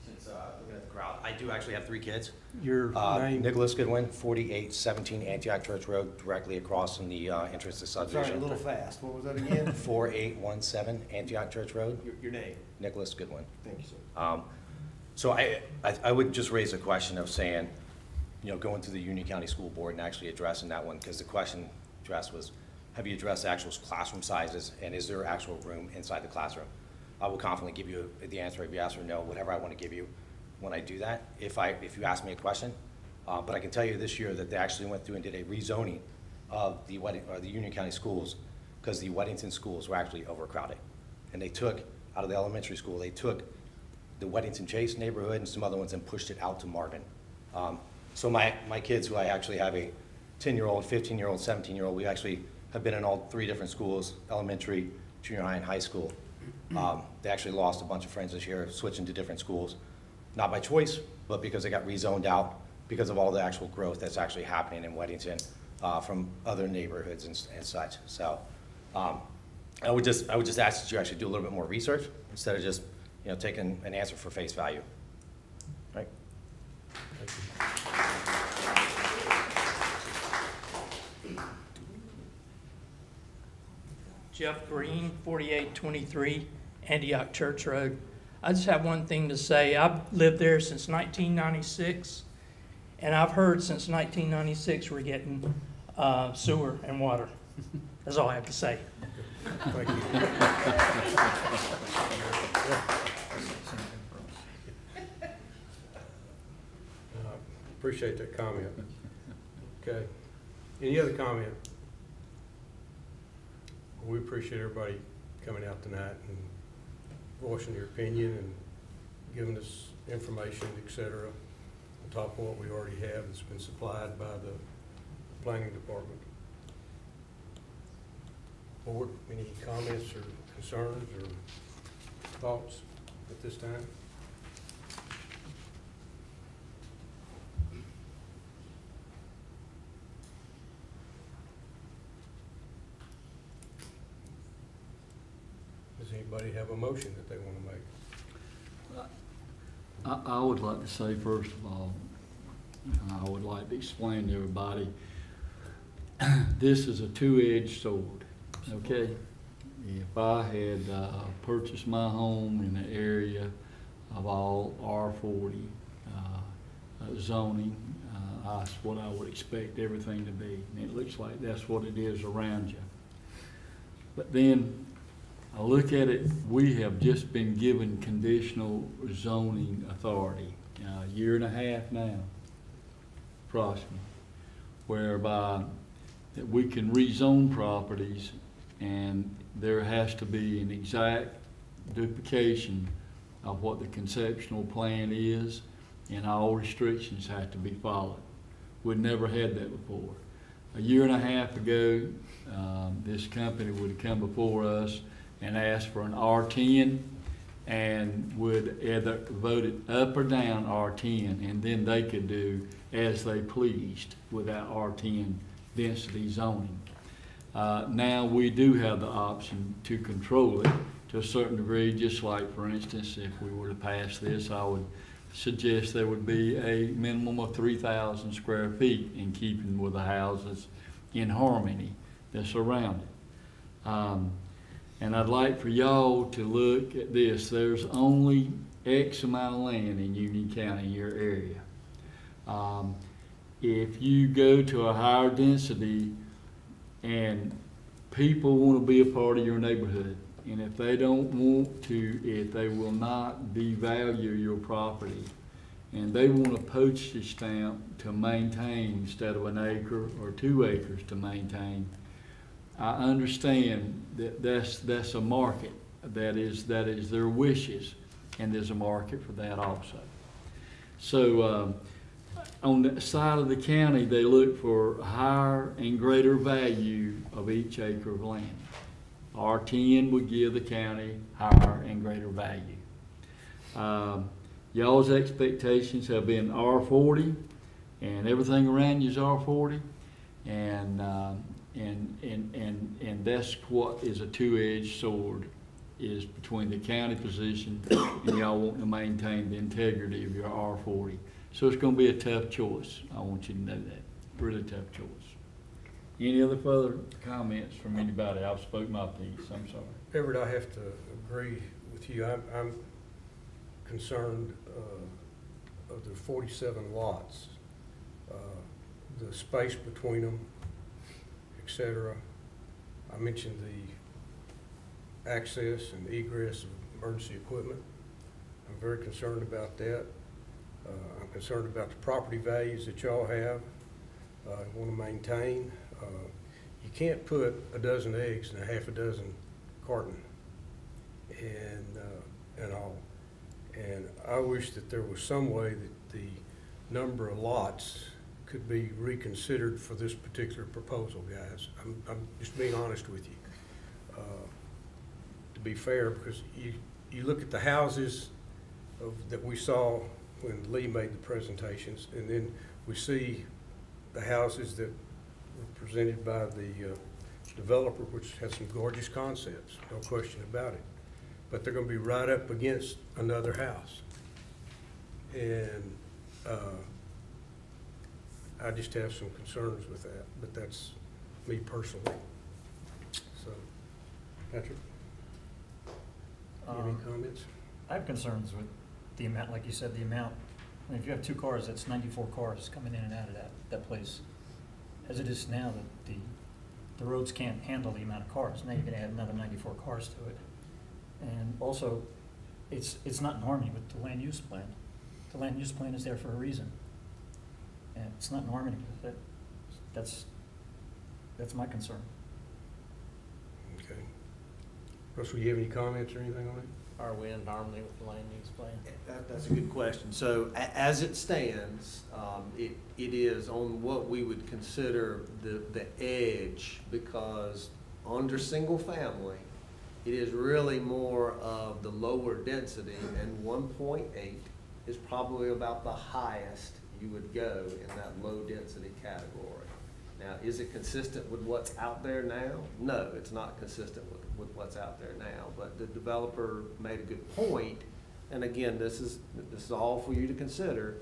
Since looking at the crowd, I do actually have 3 kids. Your name? Nicholas Goodwin, 4817 Antioch Church Road, directly across from the entrance to Subdivision. Sorry, a little fast. What was that again? 4817 Antioch Church Road. Your name? Nicholas Goodwin. Thank you, sir. So I would just raise a question of saying, you know, going to the Union County School Board and actually addressing that one, because the question addressed was, have you addressed actual classroom sizes, and is there actual room inside the classroom? I will confidently give you the answer if you ask or no, whatever I want to give you when I do that, if you ask me a question. But I can tell you this year that they actually went through and did a rezoning of the Union County schools, because the Weddington schools were actually overcrowded. And they took, out of the elementary school, they took the Weddington Chase neighborhood and some other ones and pushed it out to Marvin. So my kids, who I actually have a 10-year-old, 15-year-old, 17-year-old, we actually have been in all 3 different schools, elementary, junior high, and high school. They actually lost a bunch of friends this year, switching to different schools. Not by choice, but because they got rezoned out because of all the actual growth that's actually happening in Weddington from other neighborhoods and such. So I would just ask that you actually do a little bit more research instead of just, you know, taking an answer for face value. Right? Jeff Green, 4823 Antioch Church Road. I just have one thing to say. I've lived there since 1996, And I've heard since 1996 we're getting sewer and water. That's all I have to say. Thank you. Appreciate that comment. Okay. Any other comment? We appreciate everybody coming out tonight and voicing their opinion and giving us information, et cetera, on top of what we already have that's been supplied by the planning department. Board, any comments or concerns or thoughts at this time? Does anybody have a motion that they want to make? I would like to say, first of all, I would like to explain to everybody, this is a two-edged sword, okay? If I had purchased my home in the area of all R40 zoning, that's what I would expect everything to be. And it looks like that's what it is around you. But then I look at it, we have just been given conditional zoning authority, a year and a half now, approximately, whereby that we can rezone properties and there has to be an exact duplication of what the conceptual plan is and all restrictions have to be followed. We'd never had that before. A year and a half ago, this company would have come before us and asked for an R10 and would either vote it up or down R10, and then they could do as they pleased with that R10 density zoning. Now we do have the option to control it to a certain degree, just like, for instance, if we were to pass this, I would suggest there would be a minimum of 3,000 square feet in keeping with the houses in harmony that's around it. And I'd like for y'all to look at this. There's only X amount of land in Union County, your area. If you go to a higher density and people want to be a part of your neighborhood, and if they don't want to, if they will not devalue your property, and they want a postage stamp to maintain instead of an acre or 2 acres to maintain, I understand that that's a market. That is their wishes, and there's a market for that also. So on the side of the county, they look for higher and greater value of each acre of land. R10 would give the county higher and greater value. Y'all's expectations have been R40, and everything around you is R40, and that's what is a two-edged sword, is between the county position and y'all want to maintain the integrity of your R40. So it's going to be a tough choice. I want you to know that. Really tough choice. Any other further comments from anybody? I've spoke my piece. I'm sorry. Everett, I have to agree with you. I'm concerned of the 47 lots, the space between them, etc. I mentioned the access and egress of emergency equipment. I'm very concerned about that. I'm concerned about the property values that y'all have, want to maintain. You can't put a dozen eggs in a half a dozen carton and all. And I wish that there was some way that the number of lots could be reconsidered for this particular proposal, guys. I'm just being honest with you. To be fair, because you look at the houses that we saw when Lee made the presentations, and then we see the houses that were presented by the developer, which has some gorgeous concepts, no question about it. But they're going to be right up against another house. And I just have some concerns with that, but that's me personally. So, Patrick, any comments? I have concerns with the amount, like you said, the amount mean, if you have 2 cars, that's 94 cars coming in and out of that place. As it is now, the roads can't handle the amount of cars. Now you're gonna add another 94 cars to it. And also, it's not in harmony with the land use plan. The land use plan is there for a reason. And it's not in harmony with it. That's my concern. Okay. Russell, you have any comments or anything on it? Are we in harmony with the land use plan? That's a good question. So as it stands, it is on what we would consider the edge, because under single family, it is really more of the lower density, and 1.8 is probably about the highest you would go in that low density category. Now, is it consistent with what's out there now? No, it's not consistent with what's out there now, but the developer made a good point, and again, this is all for you to consider.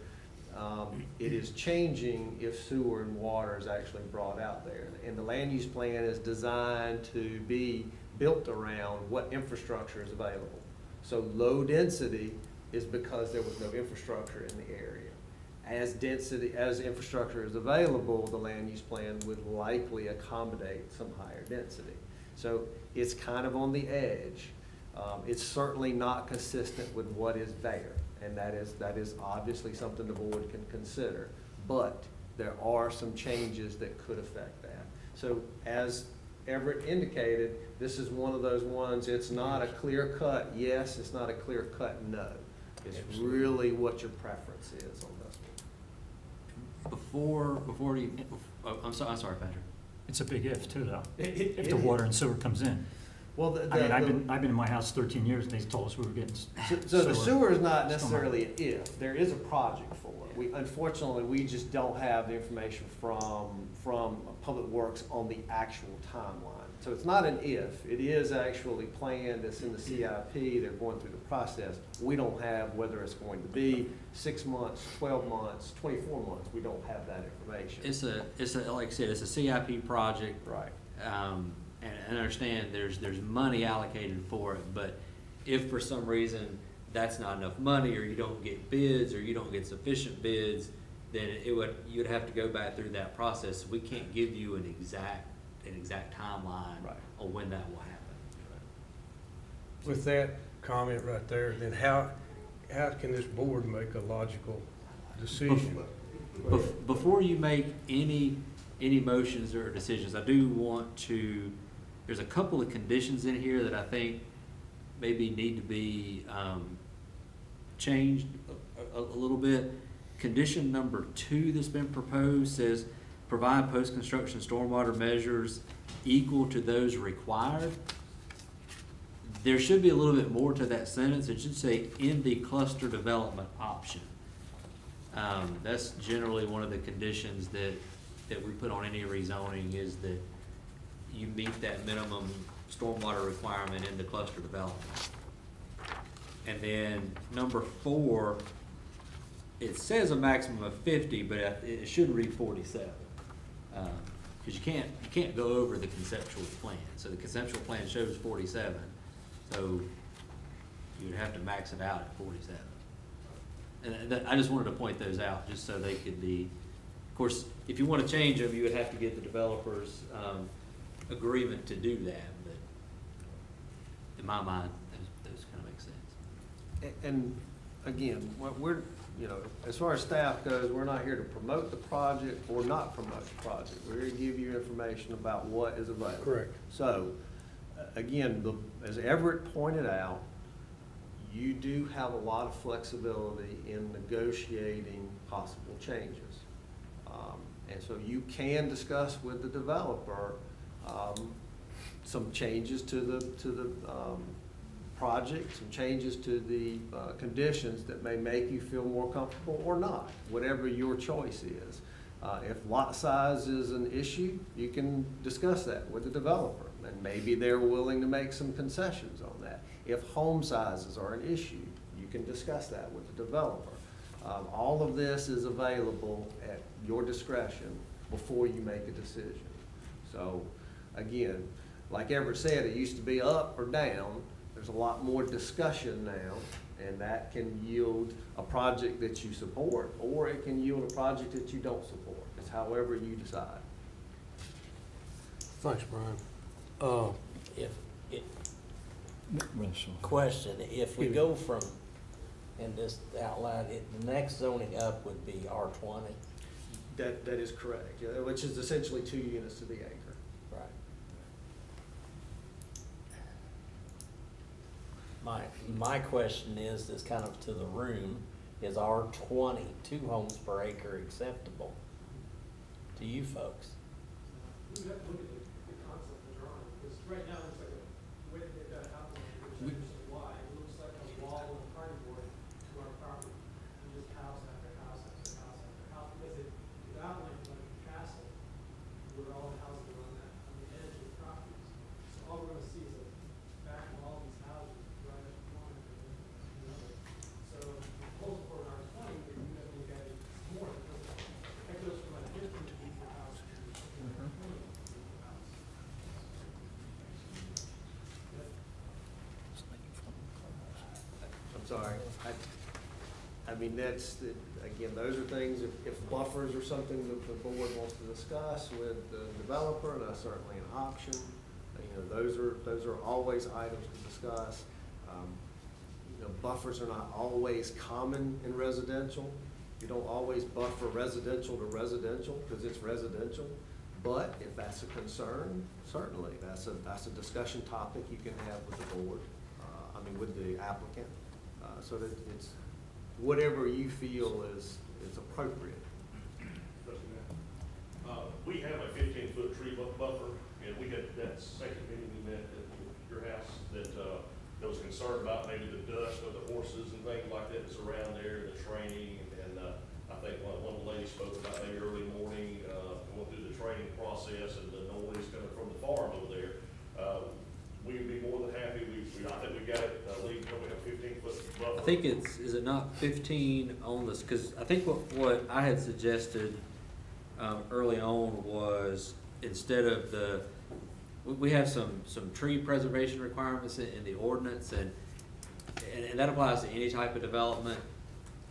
It is changing if sewer and water is actually brought out there, and the land use plan is designed to be built around what infrastructure is available. So low density is because there was no infrastructure in the area. As infrastructure is available, the land use plan would likely accommodate some higher density. So it's kind of on the edge. It's certainly not consistent with what is there, and that is obviously something the board can consider. But there are some changes that could affect that. So as Everett indicated, this is one of those ones, it's not a clear cut yes, it's not a clear cut no. It's really what your preference is on this one. Before you, I'm sorry, Patrick. It's a big if too, though. If the water and sewer comes in. Well, I've been in my house 13 years, and they told us we were getting so the sewer is not necessarily an if. There is a project for it. Unfortunately, we just don't have the information from Public Works on the actual timeline. So it's not an if. It is actually planned. It's in the CIP. They're going through the process. We don't have whether it's going to be 6 months, 12 months, 24 months. We don't have that information. It's a like I said, it's a CIP project. Right. And I understand there's money allocated for it, but if for some reason that's not enough money, or you don't get bids, or you don't get sufficient bids, then you'd have to go back through that process. We can't give you an exact timeline on when that will happen. With that comment right there, then how can this board make a logical decision? Before you make any motions or decisions, I do want to, there's a couple of conditions in here that I think maybe need to be changed a little bit. Condition number 2 that's been proposed says, provide post-construction stormwater measures equal to those required. There should be a little bit more to that sentence. It should say, in the cluster development option. That's generally one of the conditions that we put on any rezoning, is that you meet that minimum stormwater requirement in the cluster development. And then number 4, it says a maximum of 50, but it should read 47. Because you can't go over the conceptual plan. So the conceptual plan shows 47, so you would have to max it out at 47. And I just wanted to point those out just so they could be, of course, if you want to change them, you would have to get the developer's agreement to do that, but in my mind, those kind of make sense. And again, what we're, as far as staff goes, we're not here to promote the project or not promote the project. We're here to give you information about what is available. Correct. So, again, as Everett pointed out, you do have a lot of flexibility in negotiating possible changes. And so you can discuss with the developer some changes to the project, some changes to the conditions that may make you feel more comfortable or not, whatever your choice is. If lot size is an issue, you can discuss that with the developer, and maybe they're willing to make some concessions on that. If home sizes are an issue, you can discuss that with the developer. All of this is available at your discretion before you make a decision. So again, like Everett said, it used to be up or down. There's a lot more discussion now, And that can yield a project that you support, or it can yield a project that you don't support. It's however you decide. Thanks, Brian. Question, if we go from, and just outline it, the next zoning up would be R20. That is correct, yeah, which is essentially 2 units to the acre. Right. My question is kind of to the room, is R20, 2 homes per acre acceptable to you folks? We have to look at the concept of the drawing, because right now it's like the way that they've got it outlined, which is why it looks like a wall and a party board to our property. And just house after house after house after house, because it's outlined like a castle, where all the houses are on the edge of the properties. So all we're gonna see is a back of all these houses right at one and another. So the proposal for an R20, if you have look at it, it's more, because it goes from a 15 feet per house to 20 feet per house. I'm sorry. I mean, again, those are things, if buffers are something that the board wants to discuss with the developer, and that's certainly an option. Those are always items to discuss. Buffers are not always common in residential. You don't always buffer residential to residential because it's residential. But if that's a concern, certainly, that's a discussion topic you can have with the board, with the applicant, so that it's whatever you feel is appropriate. We have a 15-foot tree buffer, and we had that second meeting we met at your house that was concerned about maybe the dust of the horses and things like that that's around there, the training, and I think one of the ladies spoke about maybe early morning, going through the training process and the noise coming from the farm over there. We'd be more than happy. I think we got it, legal, we have 15-foot buffer. I think is it not 15 on this? Because I think what I had suggested early on was instead of we have some tree preservation requirements in the ordinance, and that applies to any type of development.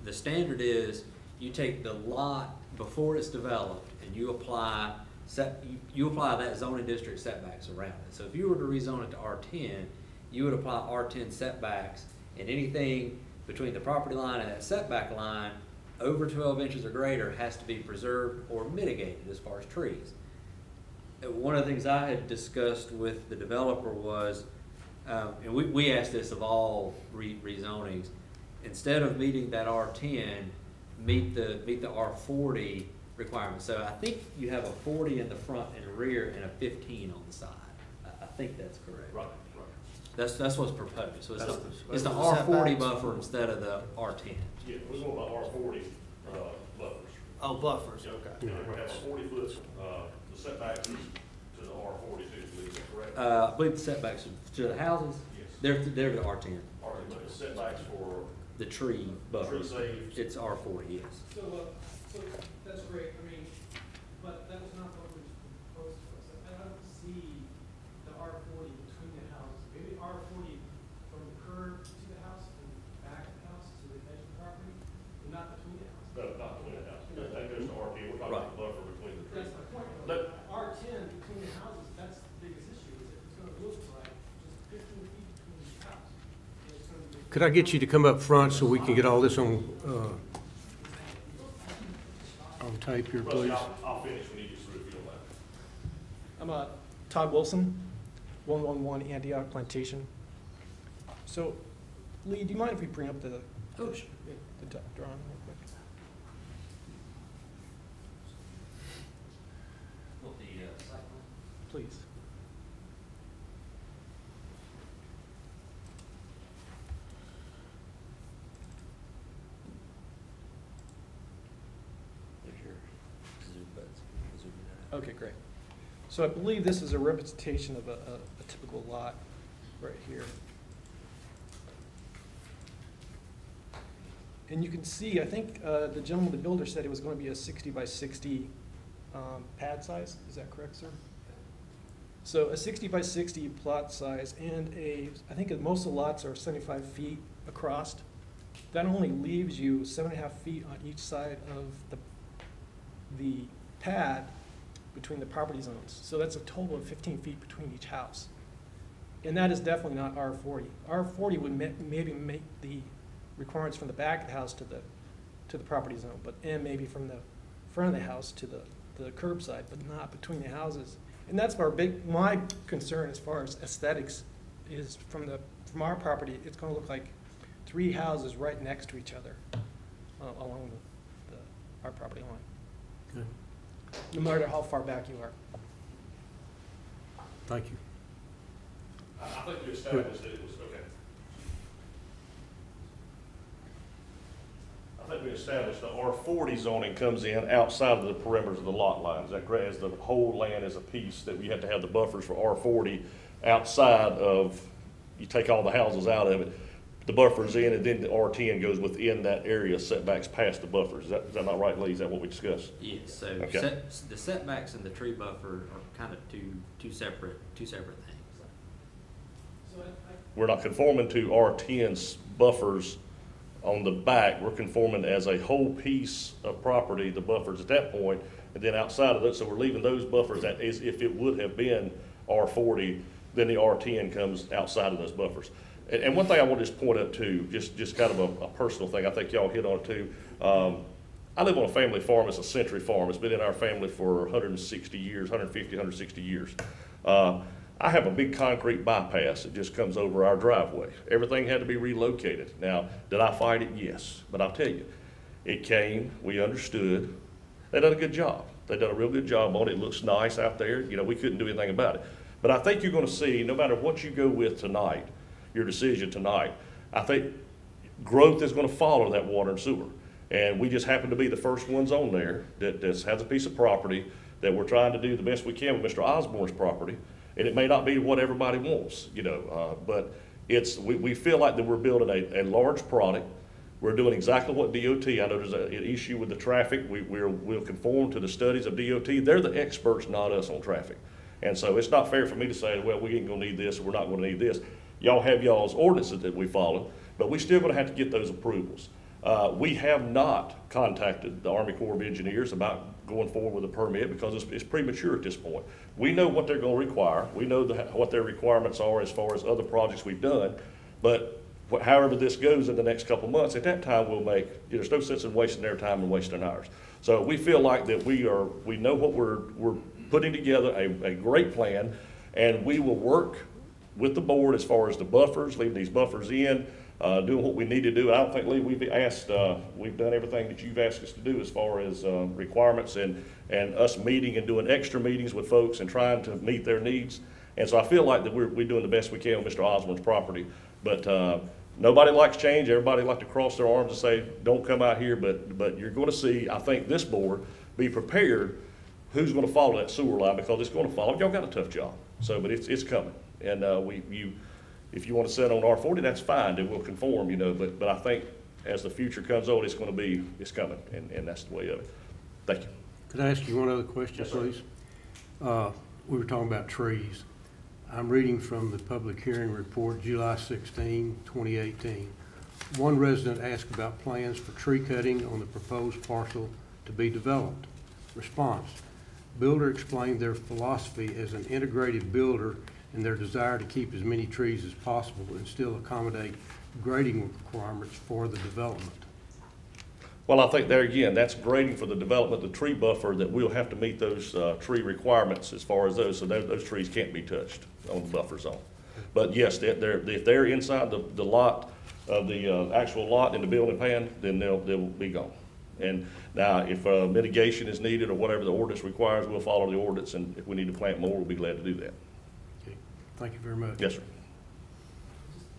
The standard is you take the lot before it's developed and you apply that zoning district setbacks around it. So if you were to rezone it to R10, you would apply R10 setbacks, and anything between the property line and that setback line over 12 inches or greater has to be preserved or mitigated as far as trees. One of the things I had discussed with the developer was, and we asked this of all rezonings, instead of meeting that R10, meet the R40 requirement. So I think you have a 40 in the front and rear and a 15 on the side. I think that's correct. Right. That's what's proposed. So it's the the R40 setbacks. buffer instead of the R10. Yeah, we're going by R40 buffers. Oh, buffers, Yeah, okay. we have a 40-foot, the setbacks to the R42, is that correct? I believe the setbacks to the houses, Yes. they're the R10. But the setbacks for The tree buffer, tree saves. it's R40, yes. So that's great, but that was not what was proposed to us. I don't see the R40 between the houses. Maybe R40 from the curb to the house and back of the house to the edge of the property, but not between the houses. No, not between the houses. That goes to RP. We're talking about the buffer between the trees. That's my point. Let- R10 between the houses, that's the biggest issue, is it's gonna look like just 15 feet between each house. And it's gonna be- Could I get you to come up front so we can get all this on tape here, Rusty, please? I'll finish when you get through if you don't mind. I'm Todd Wilson, 111 Antioch Plantation. So, Lee, do you mind if we bring up the drawing real quick? Please. Okay, great. So I believe this is a representation of a typical lot right here. And you can see, I think the gentleman, the builder, said it was going to be a 60 by 60 pad size. Is that correct, sir? So a 60 by 60 plot size, and I think most of the lots are 75 feet across. that only leaves you 7.5 feet on each side of the pad between the property zones. So that's a total of 15 feet between each house. And that is definitely not R40. R40 would maybe make the requirements from the back of the house to the property zone, and maybe from the front of the house to the curb side, but not between the houses. And that's my concern as far as aesthetics is from our property. It's going to look like 3 houses right next to each other along our property line. Okay. No matter how far back you are. Thank you. I think we established that it was, okay. I think we established the R40 zoning comes in outside of the perimeters of the lot lines. Is that correct? As the whole land is a piece that we have to have the buffers for R40 outside of, you take all the houses out of it, the buffer's in, and then the R10 goes within that area, setbacks past the buffers. Is that not right, Lee? Is that what we discussed? Yes, so Okay. the setbacks and the tree buffer are kind of two separate things. So We're not conforming to R10's buffers on the back. We're conforming as a whole piece of property, the buffers at that point, and then outside of that, so we're leaving those buffers as if it would have been R40, then the R10 comes outside of those buffers. And one thing I want to just point out too, just kind of a personal thing, I think y'all hit on it too. I live on a family farm. It's a century farm. It's been in our family for 160 years, 150, 160 years. I have a big concrete bypass that just comes over our driveway. Everything had to be relocated. Now, did I fight it? Yes. But I'll tell you, it came, we understood. They done a good job. They done a real good job on it. It looks nice out there. You know, we couldn't do anything about it. But I think you're going to see, no matter what you go with tonight, your decision tonight, I think growth is going to follow that water and sewer. And we just happen to be the first ones on there that has a piece of property that we're trying to do the best we can with Mr. Osborne's property. And it may not be what everybody wants, you know, but we feel like that we're building a large product. We're doing exactly what DOT, I know there's an issue with the traffic. We'll conform to the studies of DOT. They're the experts, not us on traffic. And so it's not fair for me to say, well, we ain't gonna need this, or we're not gonna need this. Y'all have y'all's ordinances that we follow, but we're still gonna have to get those approvals. We have not contacted the Army Corps of Engineers about going forward with a permit because it's premature at this point. We know what they're going to require. We know what their requirements are as far as other projects we've done, but however this goes in the next couple of months, at that time we'll make, there's no sense in wasting their time and wasting ours. So we feel like that we know what we're putting together a great plan, and we will work with the board as far as the buffers, leaving these buffers in, doing what we need to do. I don't think, Lee, we've done everything that you've asked us to do as far as requirements and us meeting and doing extra meetings with folks and trying to meet their needs. And so I feel like that we're doing the best we can with Mr. Osborne's property. But nobody likes change. Everybody likes to cross their arms and say, don't come out here. But you're going to see, I think, this board be prepared who's going to follow that sewer line, because it's going to follow. Y'all got a tough job. So, but it's coming. And if you want to set on R40, that's fine, then we'll conform, you know, but I think as the future comes on, it's coming, and that's the way of it. Thank you. Could I ask you one other question, Yes, sir. please? We were talking about trees. I'm reading from the public hearing report, July 16, 2018. One resident asked about plans for tree cutting on the proposed parcel to be developed. Response: builder explained their philosophy as an integrated builder and their desire to keep as many trees as possible and still accommodate grading requirements for the development. Well, I think there again, that's grading for the development, the tree buffer, that we'll have to meet those tree requirements as far as those, so those trees can't be touched on the buffer zone. But yes, if they're inside the lot of the actual lot in the building plan, then they'll be gone. And now, if mitigation is needed or whatever the ordinance requires, we'll follow the ordinance, and if we need to plant more, we'll be glad to do that. Okay. Thank you very much. Yes, sir.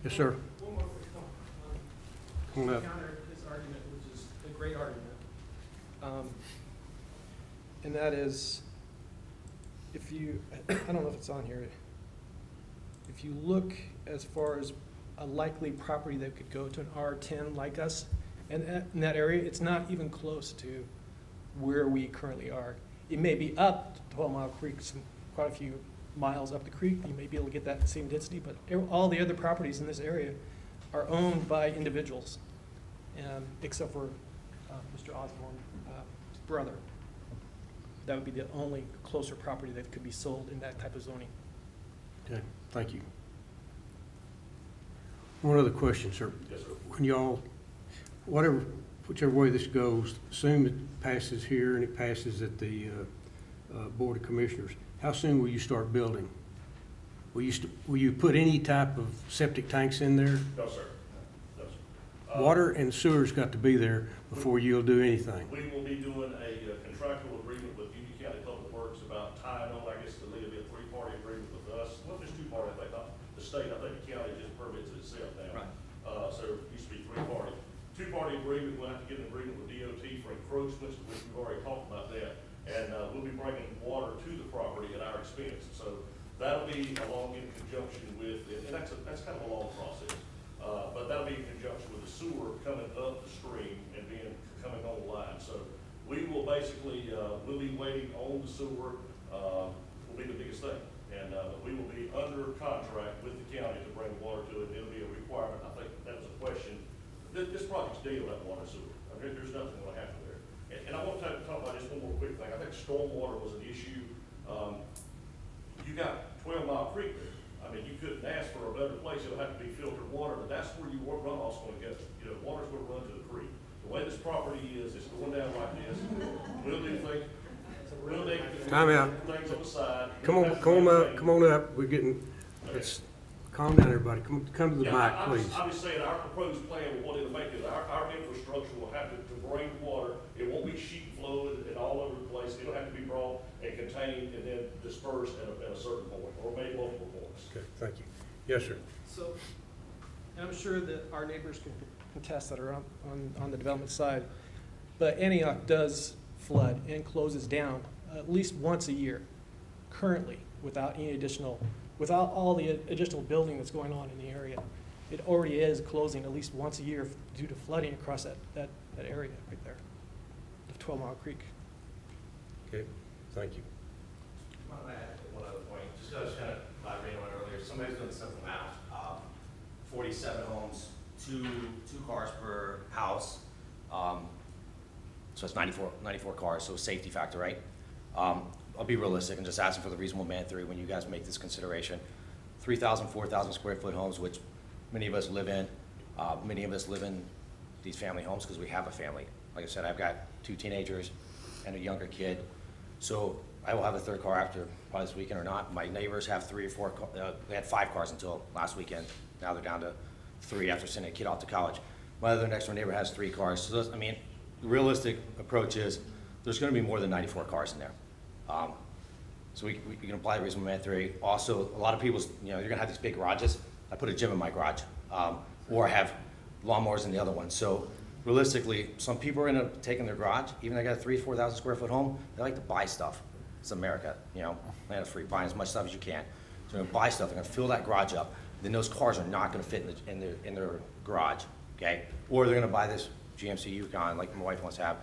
Yes, sir. One more quick comment. Hold up. Counter his argument, which is a great argument. And that is, if you, I don't know if it's on here, if you look as far as a likely property that could go to an R10 like us, and in that area, it's not even close to where we currently are. It may be up 12 Mile Creek, quite a few miles up the creek. You may be able to get that same density, but all the other properties in this area are owned by individuals. except for Mr. Osborne's brother. That would be the only closer property that could be sold in that type of zoning. Okay, thank you. One other question, sir. Yes, sir. When y'all, whichever way this goes, assume it passes here and it passes at the Board of Commissioners, how soon will you start building? Will you put any type of septic tanks in there? No, sir. No, sir. Water and sewer's got to be there before you'll do anything. We will be doing a contractual agreement with Union County Public Works about tying on, I guess, it'll be a three-party agreement with us. Well, there's two-party, I think, not the state, I think the county just permits it itself now. Right. So it used to be three-party. Two-party agreement, we'll have to get an agreement with DOT for encroachments, which we've already talked about that. And we'll be bringing water to the property at our expense. So that'll be along in conjunction with, and that's kind of a long process. But that'll be in conjunction with the sewer coming up the stream and coming online. So we will basically, we'll be waiting on the sewer, will be the biggest thing. And we will be under contract with the county to bring water to it. It'll be a requirement. I think that was a question. This project's deal about water and sewer. I mean, there's nothing going to happen there. And I want to talk about just one more quick thing. I think stormwater was an issue. You got 12 Mile Creek there. I mean, you couldn't ask for a better place. It'll have to be filtered water, but that's where your runoff's going to go. You know, water's going to run to the creek. The way this property is, it's going down like this. We'll do things. We'll do Time out. things on the side. Come on up. We're getting, let's calm down, everybody. Come to the mic, please. I'm just saying, our proposed plan, what it'll make is our infrastructure will have to bring water. It won't be sheet flow and all over the place. It'll have to be brought and contained and then dispersed at a certain point, or maybe multiple points. Okay, thank you. Yes, sir. So, and I'm sure that our neighbors can contest that are on the development side, but Antioch does flood and closes down at least once a year currently without all the additional building that's going on in the area. It already is closing at least once a year due to flooding across that area right there, the 12 Mile Creek. Okay, thank you. I add one other point, just because kind of elaborating on it earlier, somebody's doing the simple math, 47 homes, two cars per house, so it's 94 cars, so safety factor, right? I'll be realistic and just asking for the reasonable man theory when you guys make this consideration. 3,000, 4,000 square foot homes, which many of us live in. Many of us live in these family homes because we have a family. Like I said, I've got 2 teenagers and a younger kid. So I will have a third car after probably this weekend or not. My neighbors have 3 or 4, they had 5 cars until last weekend. Now they're down to 3 after sending a kid off to college. My other next door neighbor has 3 cars. So those, I mean, the realistic approach is there's going to be more than 94 cars in there. So we can apply the reasonable man theory. Also, a lot of people's, you're going to have these big garages. I put a gym in my garage, or I have lawnmowers in the other one. So realistically, some people are going to take in their garage, even if they got a 3,000 to 4,000 square foot home, they like to buy stuff. It's America, land of free, buying as much stuff as you can. So they're going to buy stuff, they're going to fill that garage up. Then those cars are not going to fit in their garage, okay? Or they're going to buy this GMC Yukon, like my wife wants to have,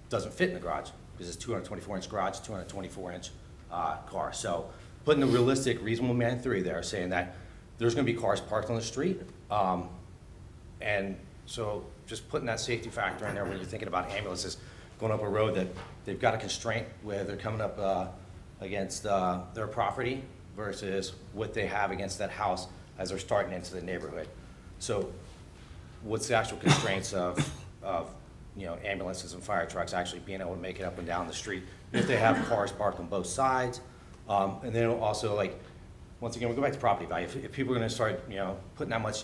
doesn't fit in the garage because it's 224-inch garage, 224-inch car. So putting the realistic, reasonable man theory there, saying that there's going to be cars parked on the street, and so just putting that safety factor in there when you're thinking about ambulances going up a road that they've got a constraint where they're coming up against their property versus what they have against that house as they're starting into the neighborhood. So what's the actual constraints of ambulances and fire trucks actually being able to make it up and down the street if they have cars parked on both sides? And then also, like, once again, we go back to property value. If people are going to start, putting that much,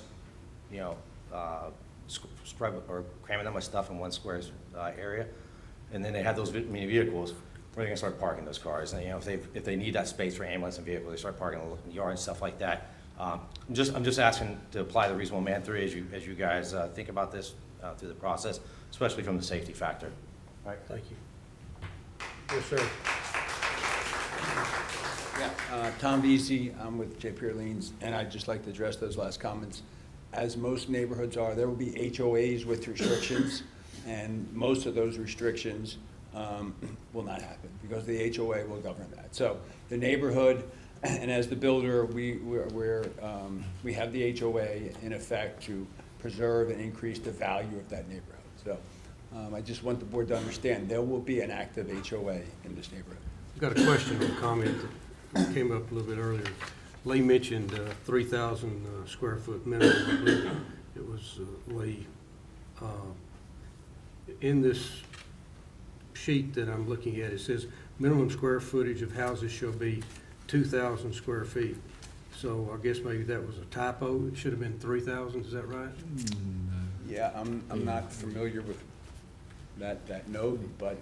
scrub or cramming that much stuff in one square area, and then they have those many vehicles, where are they going to start parking those cars? And if they need that space for ambulance and vehicle, they start parking in the yard and stuff like that. I'm just asking to apply the reasonable man theory as you guys think about this through the process, especially from the safety factor. All right, thank you. Yes, sir. Yeah, Tom Vesey, I'm with J. Pierlines, and I'd just like to address those last comments. As most neighborhoods are, there will be HOAs with restrictions, and most of those restrictions will not happen because the HOA will govern that. So the neighborhood, and as the builder, we have the HOA in effect to preserve and increase the value of that neighborhood. So I just want the board to understand, there will be an active HOA in this neighborhood. I've got a question or a comment that came up a little bit earlier. Lee mentioned 3,000 square foot minimum. I believe it was Lee. In this sheet that I'm looking at, it says minimum square footage of houses shall be 2,000 square feet. So I guess maybe that was a typo. It should have been 3,000. Is that right? Yeah, I'm not familiar with that note, but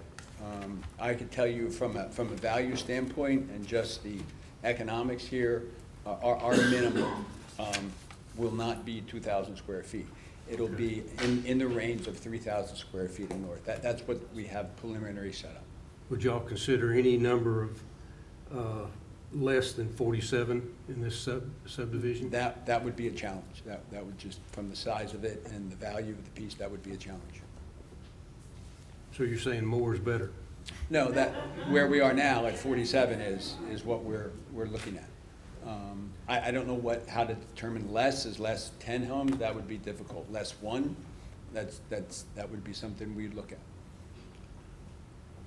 I can tell you from a value standpoint and just the economics here, our minimum will not be 2,000 square feet. It'll be in the range of 3,000 square feet and north. That's what we have preliminary set up. Would y'all consider any number of less than 47 in this subdivision? That would be a challenge. That would just, from the size of it and the value of the piece, that would be a challenge. So you're saying more is better? No, where we are now at 47 is what we're looking at. I don't know how to determine less. Is less 10 homes? That would be difficult. Less 1? That would be something we'd look at.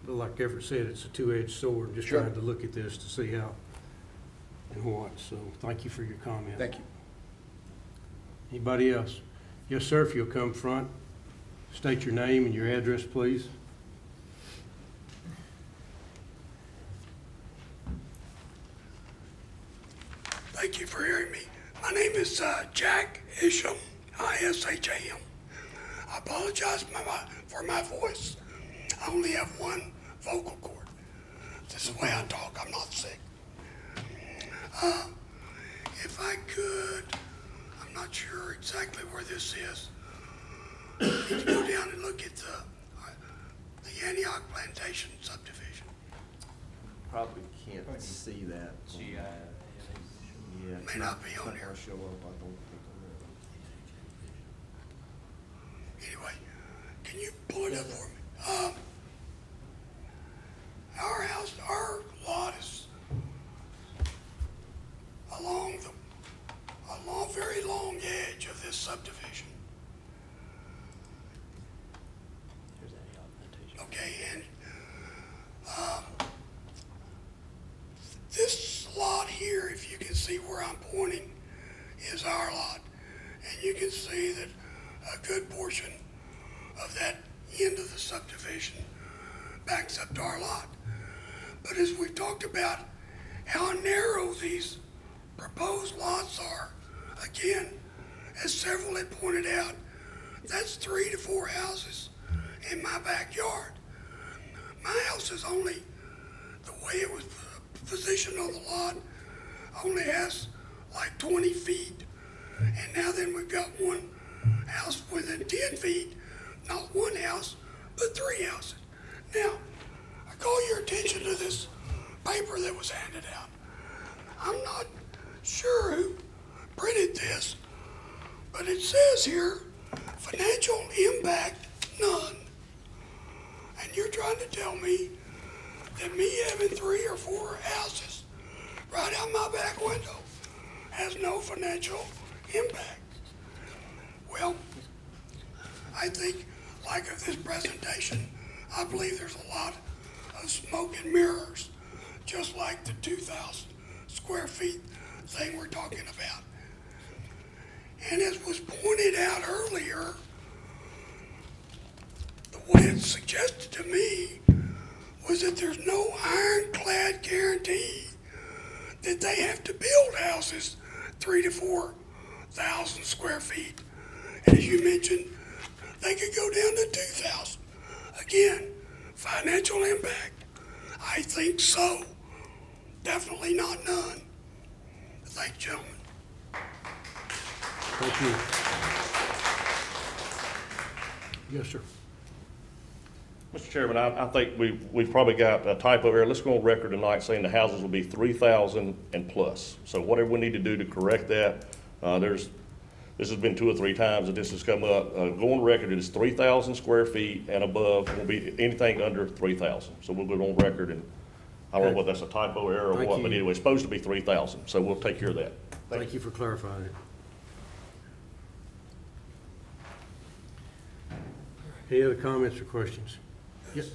But like Everett said, it's a two-edged sword. Just Sure. trying to look at this to see how and what. So thank you for your comment. Thank you. Anybody else? Yes, sir. If you'll come front, state your name and your address, please. Thank you for hearing me. My name is Jack Isham, I-S-H-A-M. I apologize for my voice. I only have one vocal cord. This is the way I talk. I'm not sick. If I could, I'm not sure exactly where this is. Need to go down and look at the Antioch Plantation subdivision. Probably can't see that. Yeah, May not be on here. Show up, I don't think Anyway, can you pull it up for me? Our house, our lot is along a very long edge of this subdivision. Okay, and this lot here, if you can see where I'm pointing, is our lot. And you can see that a good portion of that end of the subdivision backs up to our lot. But as we've talked about how narrow these proposed lots are, again, as several had pointed out, that's 3 to 4 houses in my backyard. My house is only, the way it was positioned on the lot, only has like 20 feet. And now then we've got one house within 10 feet, not one house, but 3 houses. Now, I call your attention to this paper that was handed out. I'm not sure who printed this, but it says here, financial impact, none. And you're trying to tell me that me having 3 or 4 houses right out my back window has no financial impact. Well, I think, like of this presentation, I believe there's a lot of smoke and mirrors, just like the 2,000 square feet thing we're talking about. And as was pointed out earlier, what it suggested to me was that there's no ironclad guarantee that they have to build houses 3,000 to 4,000 square feet. And as you mentioned, they could go down to 2,000. Again, financial impact, I think so. Definitely not none. Thank you, gentlemen. Thank you. Yes, sir. Mr. Chairman, I think we've probably got a typo error. Let's go on record tonight saying the houses will be 3,000 and plus. So whatever we need to do to correct that, this has been 2 or 3 times that this has come up. Go on record, it is 3,000 square feet and above. It will be anything under 3,000. So we'll go on record, and I don't know whether that's a typo error or Thank what, you. but anyway, it's supposed to be 3,000. So we'll take care of that. Thank you for clarifying it. Any other comments or questions? Yes.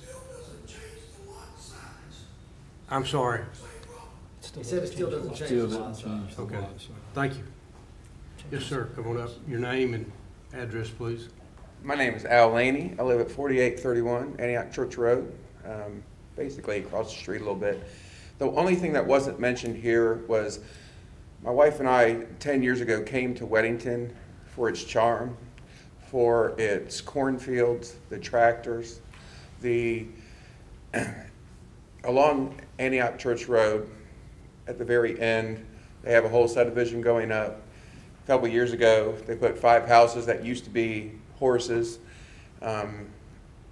I'm sorry. He said it still doesn't change the lot size. Okay, thank you. Yes, sir, come on up. Your name and address, please. My name is Al Laney. I live at 4831 Antioch Church Road, basically across the street a little bit. The only thing that wasn't mentioned here was my wife and I 10 years ago came to Weddington for its charm, for its cornfields, the tractors, along Antioch Church Road at the very end, they have a whole subdivision going up. A couple years ago, they put 5 houses that used to be horses.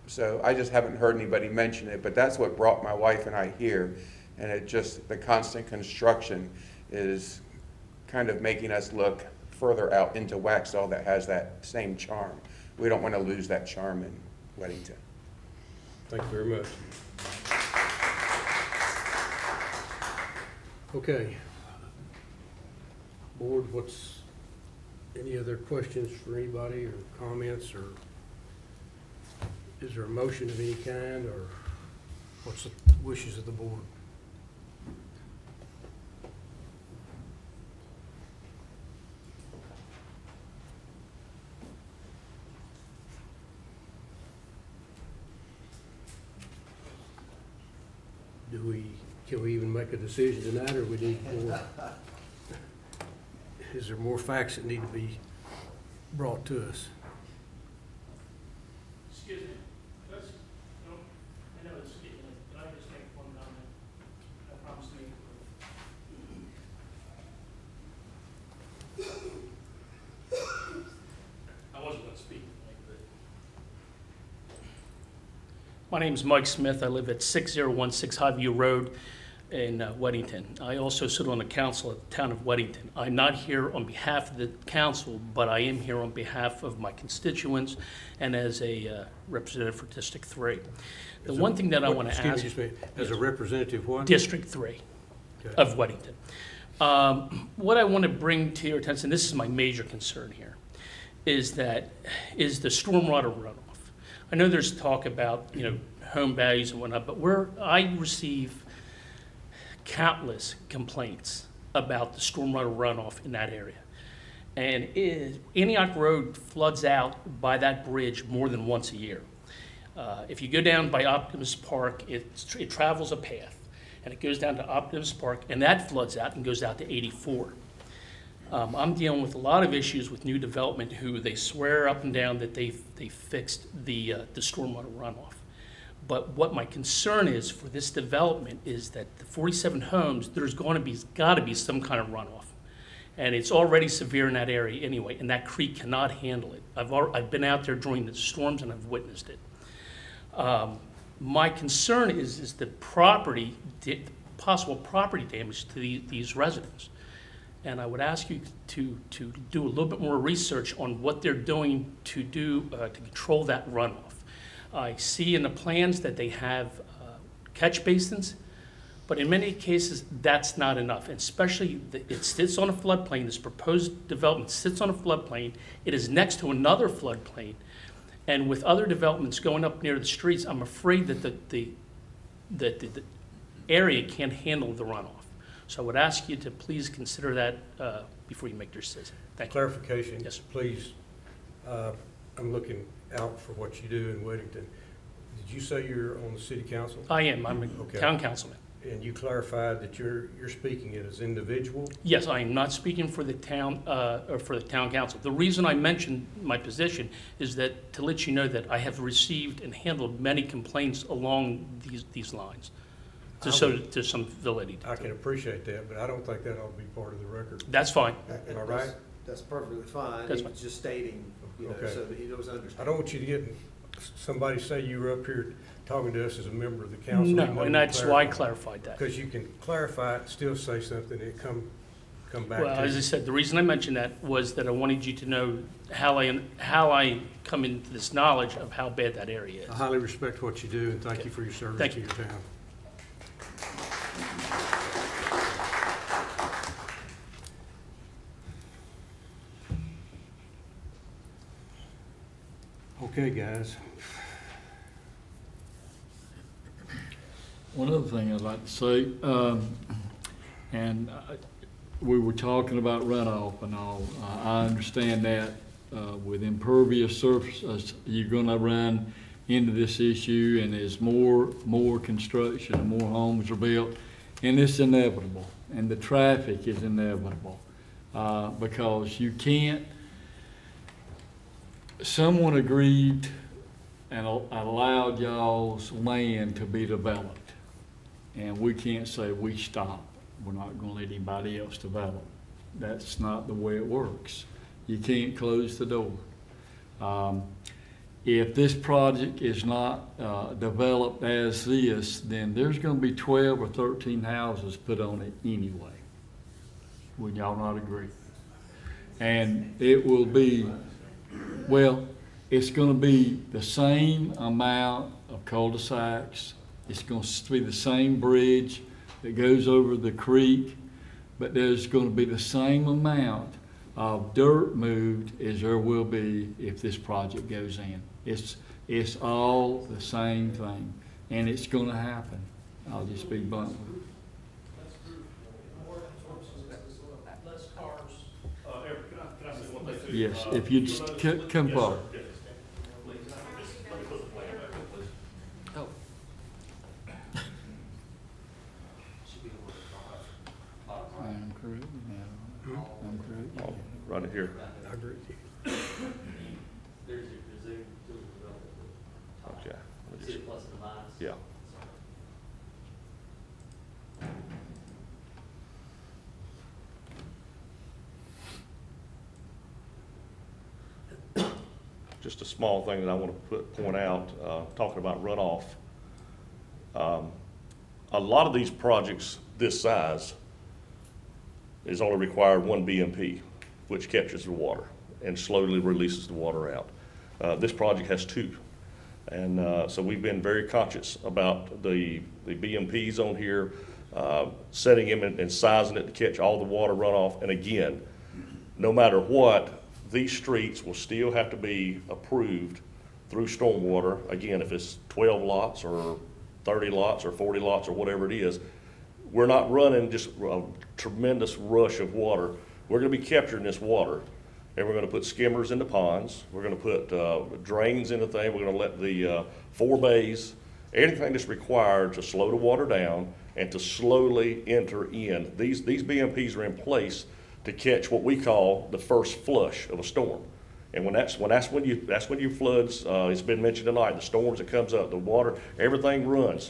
So I just haven't heard anybody mention it, but that's what brought my wife and I here. And it just, the constant construction is kind of making us look further out into Waxhaw that has that same charm. We don't want to lose that charm in Weddington. Thank you very much. Okay. Board, any other questions for anybody or comments, or is there a motion of any kind, or what's the wishes of the board? Can we even make a decision tonight, or we need more? Is there more facts that need to be brought to us? Excuse me. I know it's getting late. Can I just make one comment? I promise to make it quick. I wasn't going to speak tonight, but my name's Mike Smith. I live at 6016 Highview Road in Weddington. I also sit on the council at the town of Weddington. I'm not here on behalf of the council, but I am here on behalf of my constituents and as a representative for District 3. The one thing that I want to ask... Excuse me, as a representative what? District 3 of Weddington. What I want to bring to your attention, this is my major concern here, is the stormwater runoff. I know there's talk about, home values and whatnot, but I receive countless complaints about the stormwater runoff in that area. And Antioch Road floods out by that bridge more than once a year. If you go down by Optimus Park, it travels a path, and it goes down to Optimus Park, and that floods out and goes out to 84. I'm dealing with a lot of issues with new development who they swear up and down that they fixed the stormwater runoff. But what my concern is for this development is that the 47 homes, there's got to be some kind of runoff. And it's already severe in that area anyway, and that creek cannot handle it. I've been out there during the storms and I've witnessed it. My concern is the possible property damage to these residents. And I would ask you to do a little bit more research on what they're doing to control that runoff. I see in the plans that they have catch basins, but in many cases, that's not enough. And especially, it sits on a floodplain. This proposed development sits on a floodplain. It is next to another floodplain. And with other developments going up near the streets, I'm afraid that the area can't handle the runoff. So I would ask you to please consider that before you make your decision. Thank you. Clarification, yes, please. I'm looking out for what you do in Weddington. Did you say you're on the city council? I am. I'm a town councilman. And you clarified that you're speaking it as individual? Yes, I am not speaking for the town or for the town council. The reason I mentioned my position is that to let you know that I have received and handled many complaints along these lines. So there's some validity. I can appreciate that, but I don't think that ought to be part of the record. That's fine. Am I right? That's perfectly fine. That's He fine. was just stating, Okay. so that he knows understand. I don't want you to get somebody say you were up here talking to us as a member of the council. No, and that's why I clarified that. Because you can clarify it, still say something, and come back to Well, as I said, the reason I mentioned that was that I wanted you to know how I come into this knowledge of how bad that area is. I highly respect what you do, and thank you for your service to your town. Okay, guys. One other thing I'd like to say, we were talking about runoff and all. I understand that with impervious surfaces, you're gonna run into this issue, and as more construction and more homes are built, and it's inevitable, and the traffic is inevitable, because you can't. Someone agreed and allowed y'all's land to be developed. And we can't say we stop. We're not gonna let anybody else develop. That's not the way it works. You can't close the door. If this project is not developed as this, then there's gonna be 12 or 13 houses put on it anyway. Would y'all not agree? And it will be, well, it's gonna be the same amount of cul-de-sacs. It's going to be the same bridge that goes over the creek, but there's going to be the same amount of dirt moved as there will be if this project goes in. It's all the same thing, and it's going to happen. I'll just be blunt with it. Less cars. Eric, can I say one thing too? Yes, if you come forward. I'm correct. I'm correct. Oh, right here. I agree with you. There's your presumed to develop. Okay. See the plus and the minus? Yeah. Just a small thing that I want to point out, talking about runoff. A lot of these projects this size is only required one BMP, which captures the water and slowly releases the water out. This project has two. And so we've been very conscious about the BMPs on here, setting them and sizing it to catch all the water runoff. And again, no matter what, these streets will still have to be approved through stormwater. Again, if it's 12 lots or 30 lots or 40 lots or whatever it is, we're not running just a tremendous rush of water. We're gonna be capturing this water, and we're gonna put skimmers in the ponds. We're gonna put drains in the thing. We're gonna let the 4 bays, anything that's required to slow the water down and to slowly enter in. These BMPs are in place to catch what we call the first flush of a storm. And that's when you floods, it's been mentioned tonight, the storms that comes up, the water, everything runs.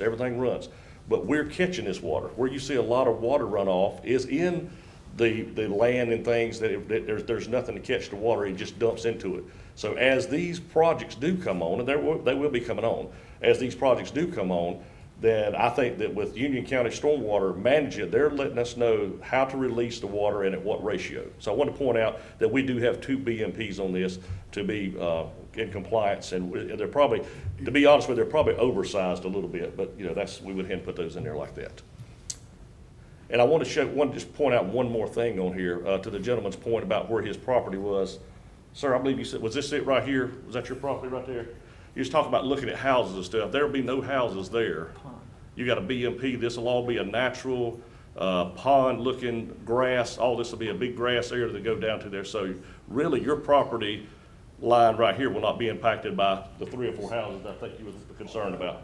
But we're catching this water. Where you see a lot of water runoff is in the land and things that there's nothing to catch the water, it just dumps into it. So as these projects do come on, and they will be coming on, as these projects do come on, then I think that with Union County Stormwater Management, they're letting us know how to release the water and at what ratio. So I want to point out that we do have 2 BMPs on this to be in compliance, and they're probably, to be honest with you, they're probably oversized a little bit, but you know, we would hand put those in there like that. And I want to just point out one more thing on here to the gentleman's point about where his property was. Sir, I believe you said, was this it right here? Was that your property right there? You just talk about looking at houses and stuff. There'll be no houses there. You got a BMP. This will all be a natural pond-looking grass. All this will be a big grass area that go down to there. So really, your property line right here will not be impacted by the 3 or 4 houses that I think you were concerned about.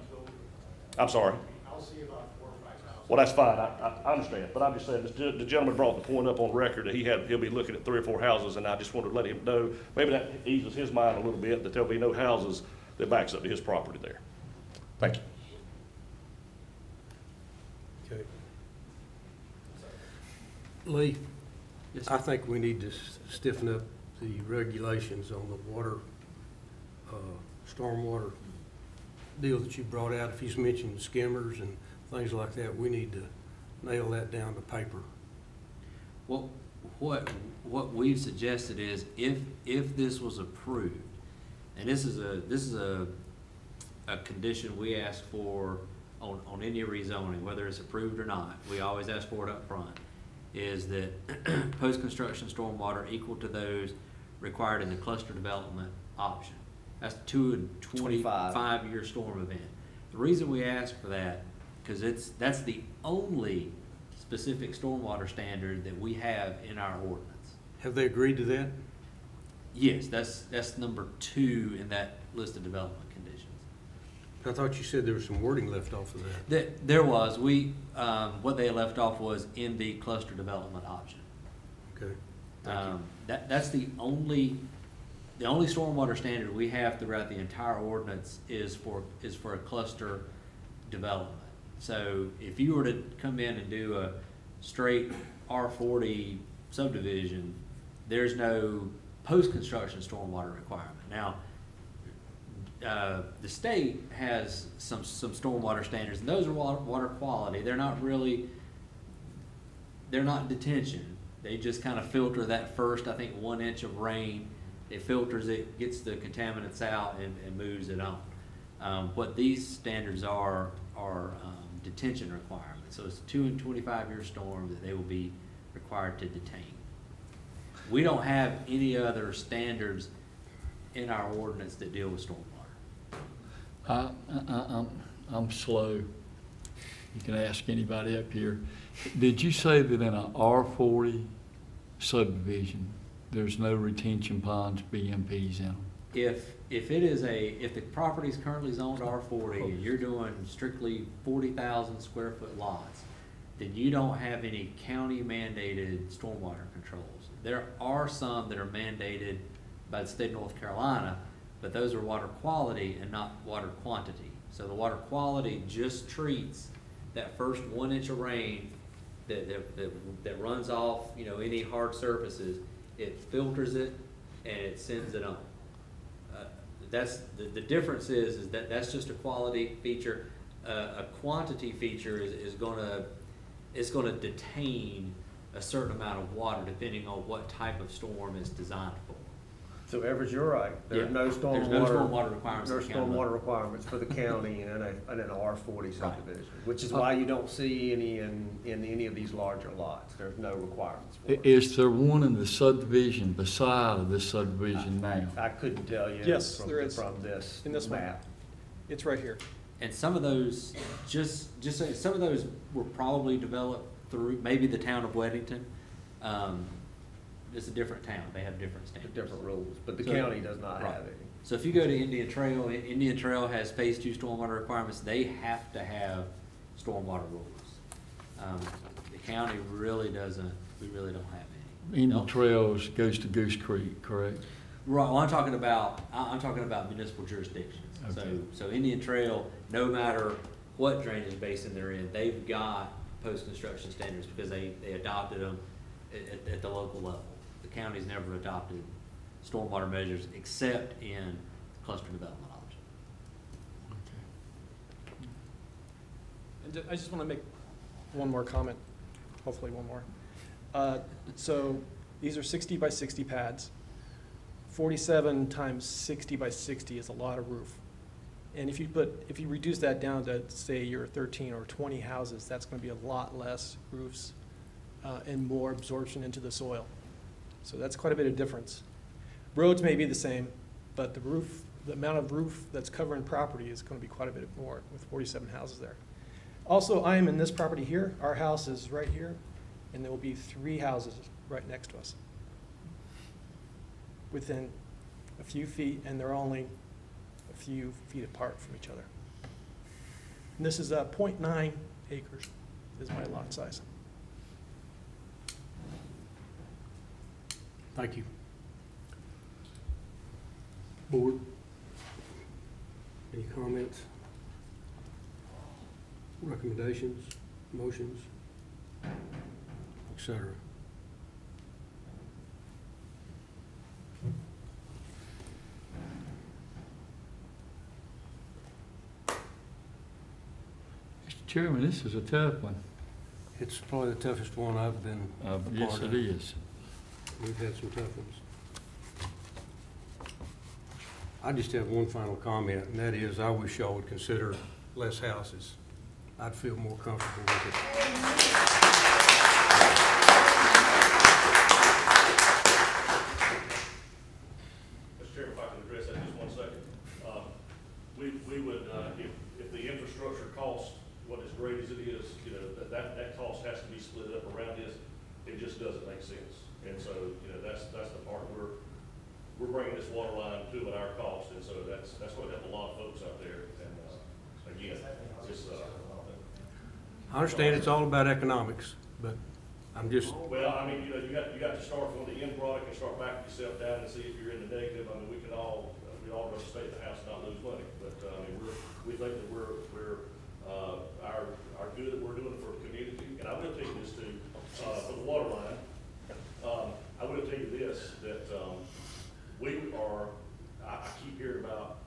I'm sorry. I'll see about 4 or 5 houses. Well, that's fine. I understand. But I'm just saying, the gentleman brought the point up on record that he'll be looking at 3 or 4 houses, and I just wanted to let him know. Maybe that eases his mind a little bit that there'll be no houses that backs up to his property there. Thank you. Okay. Lee, I think we need to stiffen up the regulations on the water, stormwater deal that you brought out. If he's mentioned skimmers and things like that, we need to nail that down to paper. Well, what we've suggested is if this was approved, and this is a condition we ask for on any rezoning, whether it's approved or not, we always ask for it up front, is that post-construction stormwater equal to those required in the cluster development option. That's 2 and 25-year storm event. The reason we ask for that, because that's the only specific stormwater standard that we have in our ordinance. Have they agreed to that? Yes, that's number 2 in that list of development conditions. I thought you said there was some wording left off of that. There was. What they left off was in the cluster development option. Okay. Thank you. That's the only stormwater standard we have throughout the entire ordinance is for a cluster development. So if you were to come in and do a straight R40 subdivision, there's no post-construction stormwater requirement. Now, the state has some stormwater standards, and those are water quality. They're not detention. They just kind of filter that first, I think, 1 inch of rain. It filters it, gets the contaminants out, and moves it on. What these standards are detention requirements. So it's 2 and 25-year storm that they will be required to detain. We don't have any other standards in our ordinance that deal with stormwater. I'm slow. You can ask anybody up here. Did you say that in a R40 subdivision, there's no retention ponds, BMPs in them? If the property is currently zoned R40 and you're doing strictly 40,000 square foot lots, then you don't have any county mandated stormwater controls. There are some that are mandated by the state of North Carolina, but those are water quality and not water quantity. So the water quality just treats that first 1 inch of rain that runs off, any hard surfaces. It filters it and it sends it on. That's the difference is that that's just a quality feature. A quantity feature is going to detain a certain amount of water depending on what type of storm it's designed for. So Evers, you're right. There's no stormwater requirements. There's stormwater requirements for the county in an R40 subdivision, which is why you don't see any in any of these larger lots. There's no requirements for it. Is there one in the subdivision beside of this subdivision now? I couldn't tell you. Yes, from, there is. From this in this map. It's right here. And some of those, some of those were probably developed through maybe the town of Weddington. It's a different town. They have different standards. Different rules, but the county does not have any. So if you go to Indian Trail, Indian Trail has phase 2 stormwater requirements. They have to have stormwater rules. The county really doesn't. We really don't have any. Indian Trails goes to Goose Creek, correct? Right. Well, I'm talking about municipal jurisdictions. Okay. So Indian Trail, no matter what drainage basin they're in, they've got post-construction standards because they adopted them at the local level. The county's never adopted stormwater measures except in cluster development option. And I just want to make one more comment, hopefully one more. So these are 60 by 60 pads. 47 times 60 by 60 is a lot of roof. And if you reduce that down to, say, your 13 or 20 houses, that's going to be a lot less roofs and more absorption into the soil. So that's quite a bit of difference. Roads may be the same, but the amount of roof that's covering property is going to be quite a bit more with 47 houses there. Also, I am in this property here. Our house is right here, and there will be 3 houses right next to us within a few feet, and they're only a few feet apart from each other. And this is 0.9 acres is my lot size. Thank you. Board, any comments, recommendations, motions, etc.? Mr. Chairman, this is a tough one. It's probably the toughest one I've been a part of. Yes, it is. We've had some tough ones. I just have one final comment, and that is I wish y'all would consider less houses. I'd feel more comfortable with it. Mr. Chairman, if I can address that just 1 second. we would, if the infrastructure costs what as great as it is, you know, that cost has to be split up around this. It just doesn't make sense. And so, you know, that's the part we're bringing this water line to at our cost, and so that's going to help a lot of folks out there. And again, just I understand it's all about economics, but I'm just. Well, I mean, you know, you got to start from the end product and start backing yourself down and see if you're in the negative. I mean, we all going to stay at the house and not lose money, but I mean, we think that our good that we're doing for the community. And I will tell you this too, for the water line. I will tell you this, that I keep hearing about,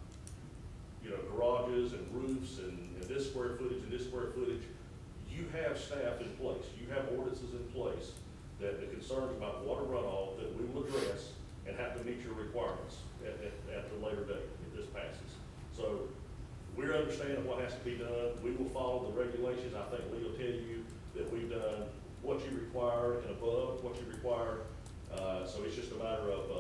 you know, garages and roofs and this square footage and this square footage. You have staff in place, you have ordinances in place that the concerns about water runoff that we will address and have to meet your requirements at the later date if this passes. So we're understanding what has to be done. We will follow the regulations. I think Lee will tell you that we've done what you require and above what you require. So it's just a matter of,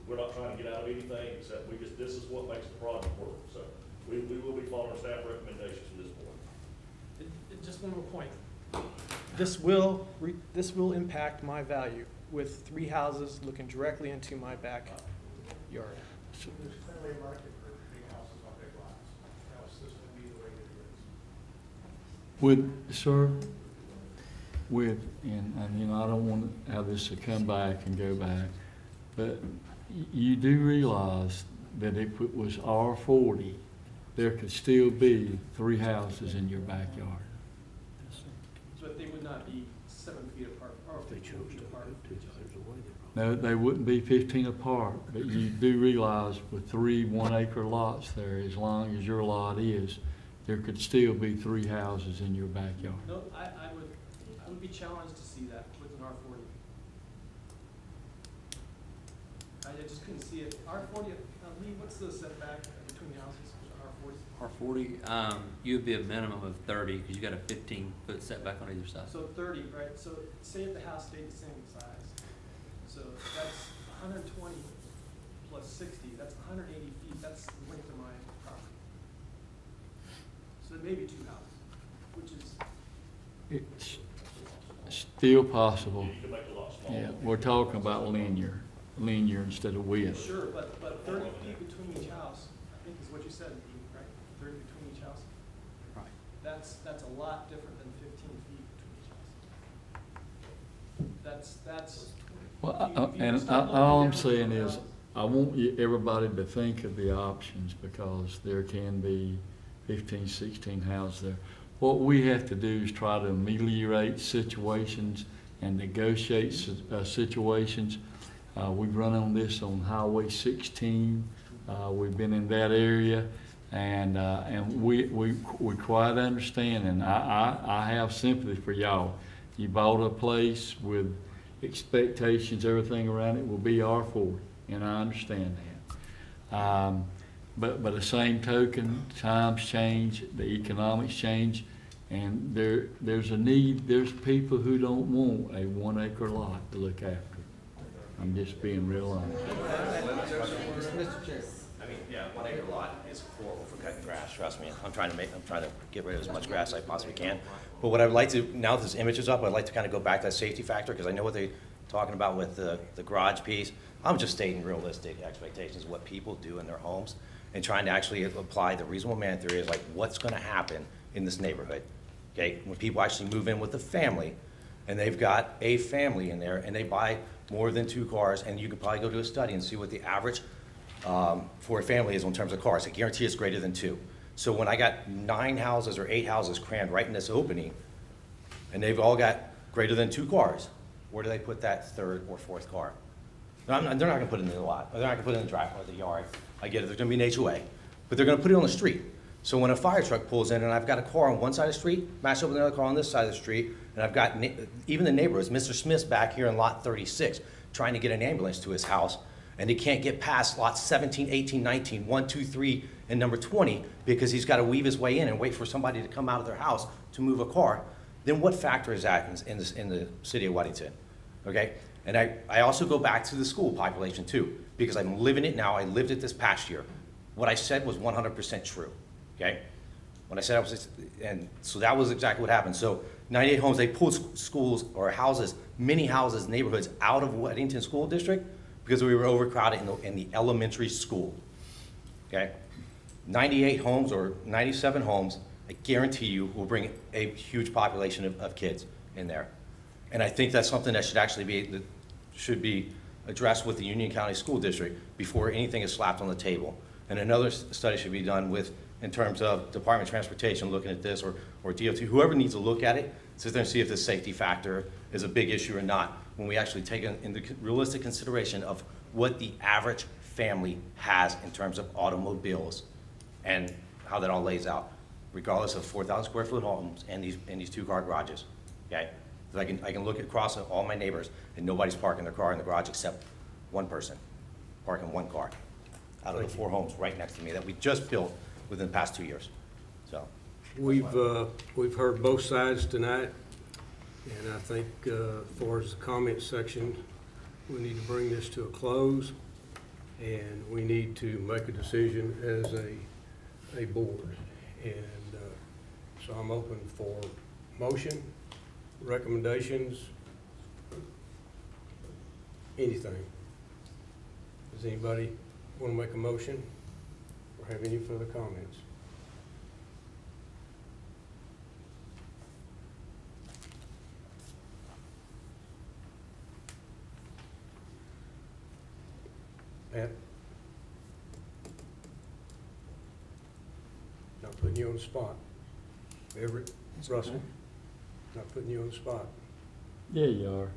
we're not trying to get out of anything except this is what makes the project work. So we will be following staff recommendations from this point. Just one more point. This will impact my value with 3 houses looking directly into my backyard. There's clearly a market for big houses on big lots. That's just going to be the way it is. And you know, I don't want to have this to come back and go back, but you do realize that if it was R40, there could still be 3 houses in your backyard. But they would not be 7 feet apart, or 15 feet apart. No, they wouldn't be 15 apart, but you do realize with 3 1-acre lots there, as long as your lot is, there could still be 3 houses in your backyard. No, I would be challenged to see that with an R40. I just couldn't see it. R40, Lee, what's the setback between the houses? R40, you would be a minimum of 30 because you got a 15-foot setback on either side. So 30, right? So say if the house stayed the same size. So that's 120 plus 60. That's 180 feet. That's the length of my property. So maybe 2 houses, which is... It's still possible. You can make it a lot smaller. Yeah, we're talking about linear instead of width. Sure, but 30 feet between each house, I think is what you said, right? 30 between each house? Right. That's a lot different than 15 feet between each house. That's. Well, all I'm saying is, I want everybody to think of the options because there can be 15, 16 houses there. What we have to do is try to ameliorate situations and negotiate situations. We've run on this on Highway 16. We've been in that area, and we quite understand, and I have sympathy for y'all. You bought a place with expectations, everything around it will be R40, and I understand that. But by the same token, times change, the economics change, and there's a need. There's people who don't want a 1-acre lot to look after. I'm just being real honest. Mr. Chair. I mean, yeah, 1-acre lot is horrible for cutting grass, trust me. I'm trying to get rid of as much grass as I possibly can. But what I'd like to, now that this image is up, I'd like to kind of go back to that safety factor, because I know what they're talking about with the garage piece. I'm just stating realistic expectations of what people do in their homes and trying to actually apply the reasonable man theory is like, what's gonna happen in this neighborhood? Okay, when people actually move in with a family, and they've got a family in there, and they buy more than 2 cars, and you could probably go do a study and see what the average for a family is in terms of cars. I guarantee it's greater than 2. So when I got 9 houses or 8 houses crammed right in this opening, and they've all got greater than 2 cars, where do they put that 3rd or 4th car? They're not gonna put it in the lot, or they're not gonna put it in the driveway or the yard. I get it, there's gonna be an HOA, but they're gonna put it on the street. So when a fire truck pulls in and I've got a car on one side of the street, matched up with another car on this side of the street, and I've got even the neighborhoods, Mr. Smith's back here in lot 36, trying to get an ambulance to his house, and he can't get past lots 17, 18, 19, 1, 2, 3, and number 20, because he's got to weave his way in and wait for somebody to come out of their house to move a car. Then what factor is that in the city of Weddington? Okay? And I also go back to the school population too, because I'm living it now. I lived it this past year. what I said was 100% true, okay? When I said I was, and so that was exactly what happened. So 98 homes, they pulled schools or houses, many houses, neighborhoods out of Weddington School District because we were overcrowded in the elementary school, okay? 98 homes or 97 homes, I guarantee you will bring a huge population of kids in there. And I think that's something that should be addressed with the Union County School District before anything is slapped on the table. And another study should be done in terms of Department of Transportation looking at this, or DOT, whoever needs to look at it, sit there and see if the safety factor is a big issue or not, when we actually take into realistic consideration of what the average family has in terms of automobiles and how that all lays out, regardless of 4,000 square foot homes and these 2-car garages, okay? I can look across at all my neighbors and nobody's parking their car in the garage except one person parking 1 car out of the 4 homes right next to me that we just built within the past 2 years. So We've heard both sides tonight, and I think as far as the comment section, we need to bring this to a close, and we need to make a decision as a board. And so I'm open for motion, recommendations, anything. Does anybody want to make a motion or have any further comments? Pat? Not putting you on the spot. Everett, Russell? Not putting you on the spot. Yeah, you are.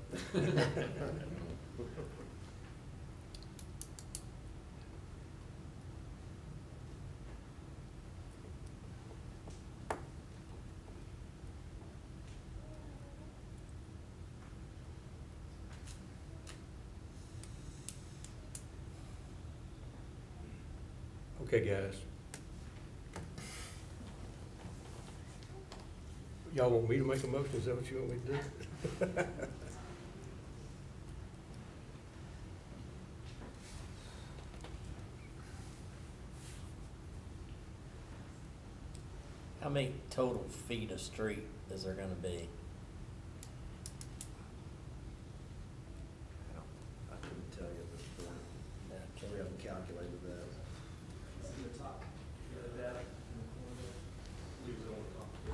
Okay, guys. Y'all want me to make a motion? Is that what you want me to do? How many total feet of street is there gonna be? I couldn't tell you at this point. Yeah, We haven't calculated that.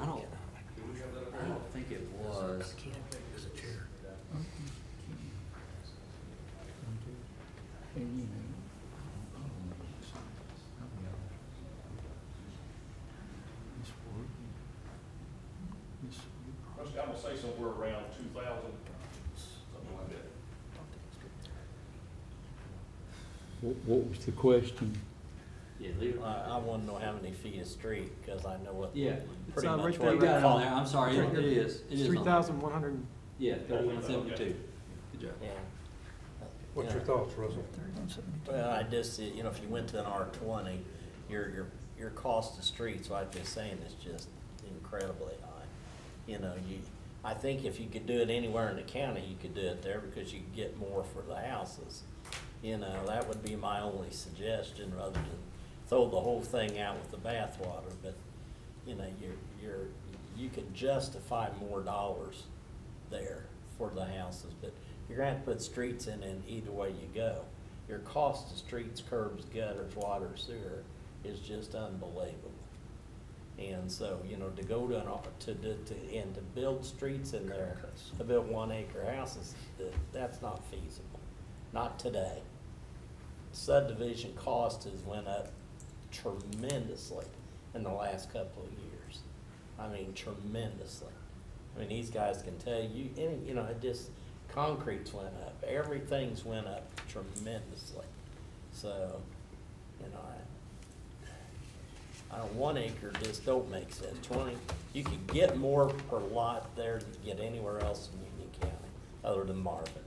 I don't think it was. As a chair. I'm gonna say somewhere around 2,000, something like that. What was the question? Yeah, leave it. I wanna know how many feet of street, cause I know what. Yeah, Pretty right much there. what You the got it on cost. there, I'm sorry, it is. It is on there. 3,100. Yeah, 3172. Good job. Yeah. What's Yeah. your thoughts, Russell? Well, I just, if you went to an R20, your cost of streets, like I've been saying, is just incredibly high. I think if you could do it anywhere in the county, you could do it there because you could get more for the houses. That would be my only suggestion, rather than throw the whole thing out with the bathwater. But, you could justify more dollars there for the houses, but you're gonna have to put streets in either way you go. Your cost of streets, curbs, gutters, water, sewer is just unbelievable. And so, to go to build streets in there, to build 1-acre houses, that's not feasible, not today. Subdivision cost has went up tremendously in the last couple of years. I mean, tremendously. I mean, these guys can tell you, it just, concrete's went up, everything's went up tremendously. So, I don't, 1 acre just don't make sense. 20, you could get more per lot there than you get anywhere else in Union County, other than Marvin,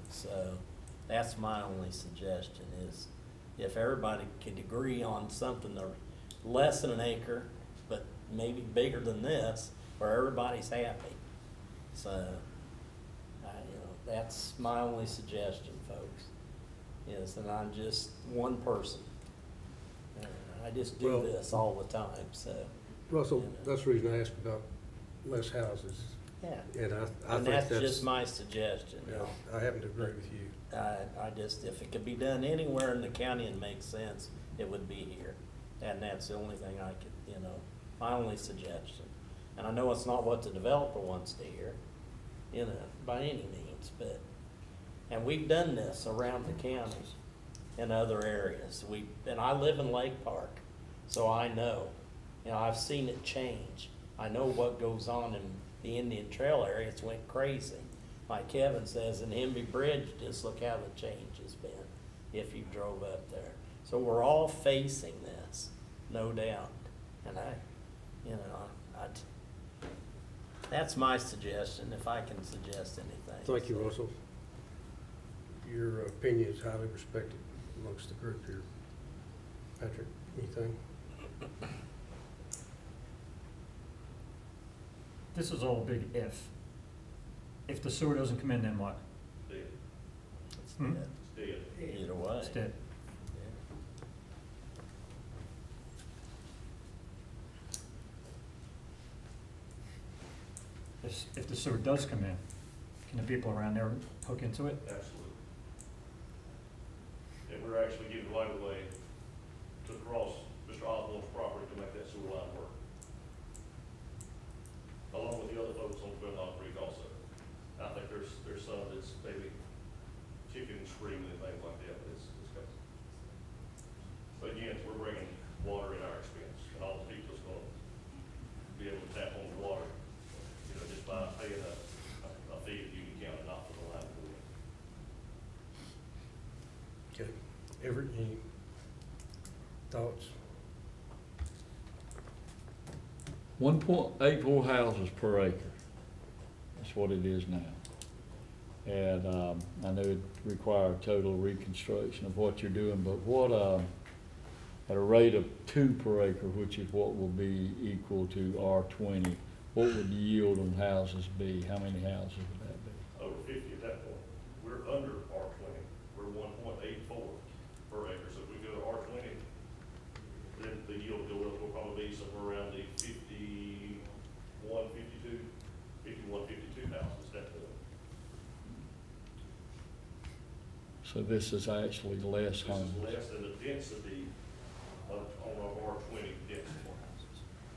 so that's my only suggestion is if everybody could agree on something less than 1 acre, but maybe bigger than this, where everybody's happy. So, that's my only suggestion, folks, is that I'm just one person. I just do Well- this all the time, so. Russell, you know. that's the reason I asked about less houses. Yeah. And I And think that's that's, just my suggestion, you yeah, know. I happen to agree with you. I just, if it could be done anywhere in the county and make sense, it would be here. And that's the only thing I could, you know, my only suggestion. And I know it's not what the developer wants to hear, you know, by any means, but, and we've done this around the county in other areas. And I live in Lake Park, so I know, you know, I've seen it change. I know what goes on in the Indian Trail area. It's went crazy. Like Kevin says, in Hemby Bridge, just look how the change has been if you drove up there. So we're all facing this, no doubt. And you know, that's my suggestion, if I can suggest anything. Thank you, Russell. Your opinion is highly respected amongst the group here. Patrick, anything? This is all a big if. If the sewer doesn't come in, then what? It's Hmm? dead. It's dead. Either way. It's dead. If the sewer does come in, can the people around there hook into it? Absolutely. And we're actually giving right of way to cross Mr. Osborne's property to make that sewer line work. Along with the other folks on Runoff Creek also. I think there's some that's maybe chicken screaming and things like that, but it's good. But again, we're bringing water at our expense, and all the people's gonna be able to tap on the water, you know, just by paying a fee to Union County, not for the line for it. Okay. Everett, any thoughts? 1.84 houses per acre. That's what it is now. And I know it requires total reconstruction of what you're doing, but what, at a rate of 2 per acre, which is what will be equal to R20, what would the yield on houses be? How many houses would that be? Over 50 at that point. We're under R20. We're 1.84 per acre. So if we go to R20, then the yield will probably be somewhere around the 51, 52 houses. That's it. So this is actually less This homes. is less than the density on our R20 density.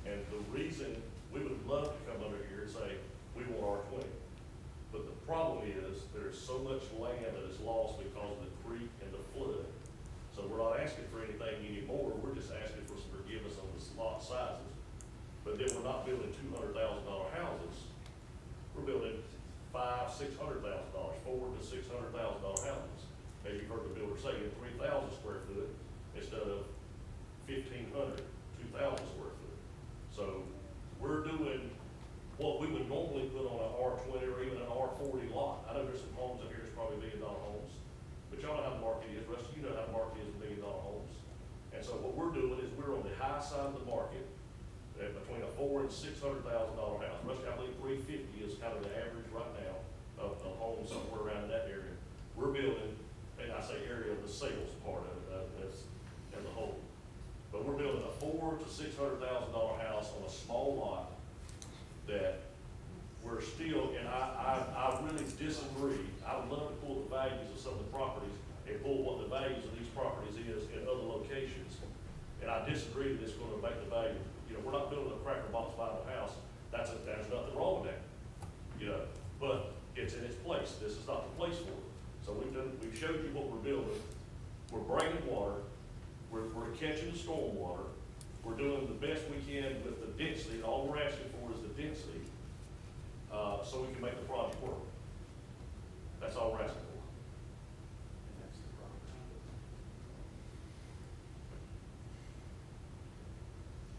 And the reason, we would love to come under here and say, we want R20. But the problem is, there's so much land that is lost because of the creek and the flood. So we're not asking for anything anymore, we're just asking for some forgiveness on the lot sizes. But then we're not building $200,000 houses, we're building $500,000, $600,000, $400,000 to $600,000 houses. As you've heard the builder say, in 3,000 square foot instead of 1,500, 2,000 square foot. So we're doing what we would normally put on an R20 or even an R40 lot. I know there's some homes up here that's probably $1 million homes, but y'all know how the market is. Rusty, you know how the market is with $1 million homes. And so what we're doing is we're on the high side of the market at between a $400,000 and $600,000 house. Rusty, I believe 350 is kind of the average right now of homes somewhere around in that area. We're building, and I say area of the sales part of it as a whole. But we're building a $400,000 to $600,000 house on a small lot that we're still, and I really disagree. I would love to pull the values of some of the properties and pull what the values of these properties is in other locations. And I disagree that it's going to make the value. You know, we're not building a cracker box vinyl house. There's nothing wrong with that. You know, but it's in its place. This is not the place for it. So we've showed you what we're building. We're bringing water. We're catching the storm water. We're doing the best we can with the density. All we're asking for is the density, so we can make the project work. That's all we're asking for.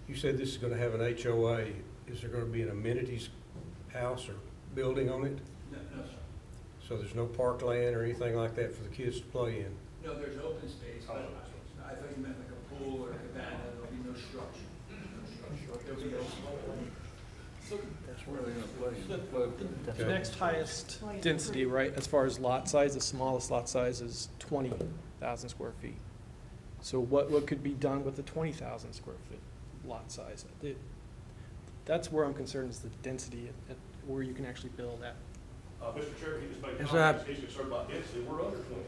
You said this is going to have an HOA. Is there going to be an amenities house or building on it? No, sir. So there's no parkland or anything like that for the kids to play in? No, there's open space, but I thought you meant like a pool or a cabana. There'll be no structure. There'll be no That's where they're gonna play. The next highest density, right, as far as lot size, the smallest lot size is 20,000 square feet. So what could be done with the 20,000 square foot lot size? That's where I'm concerned, is the density at where you can actually build at. Mr. Chair, he just made Is comments, he's concerned about density, we're under 20.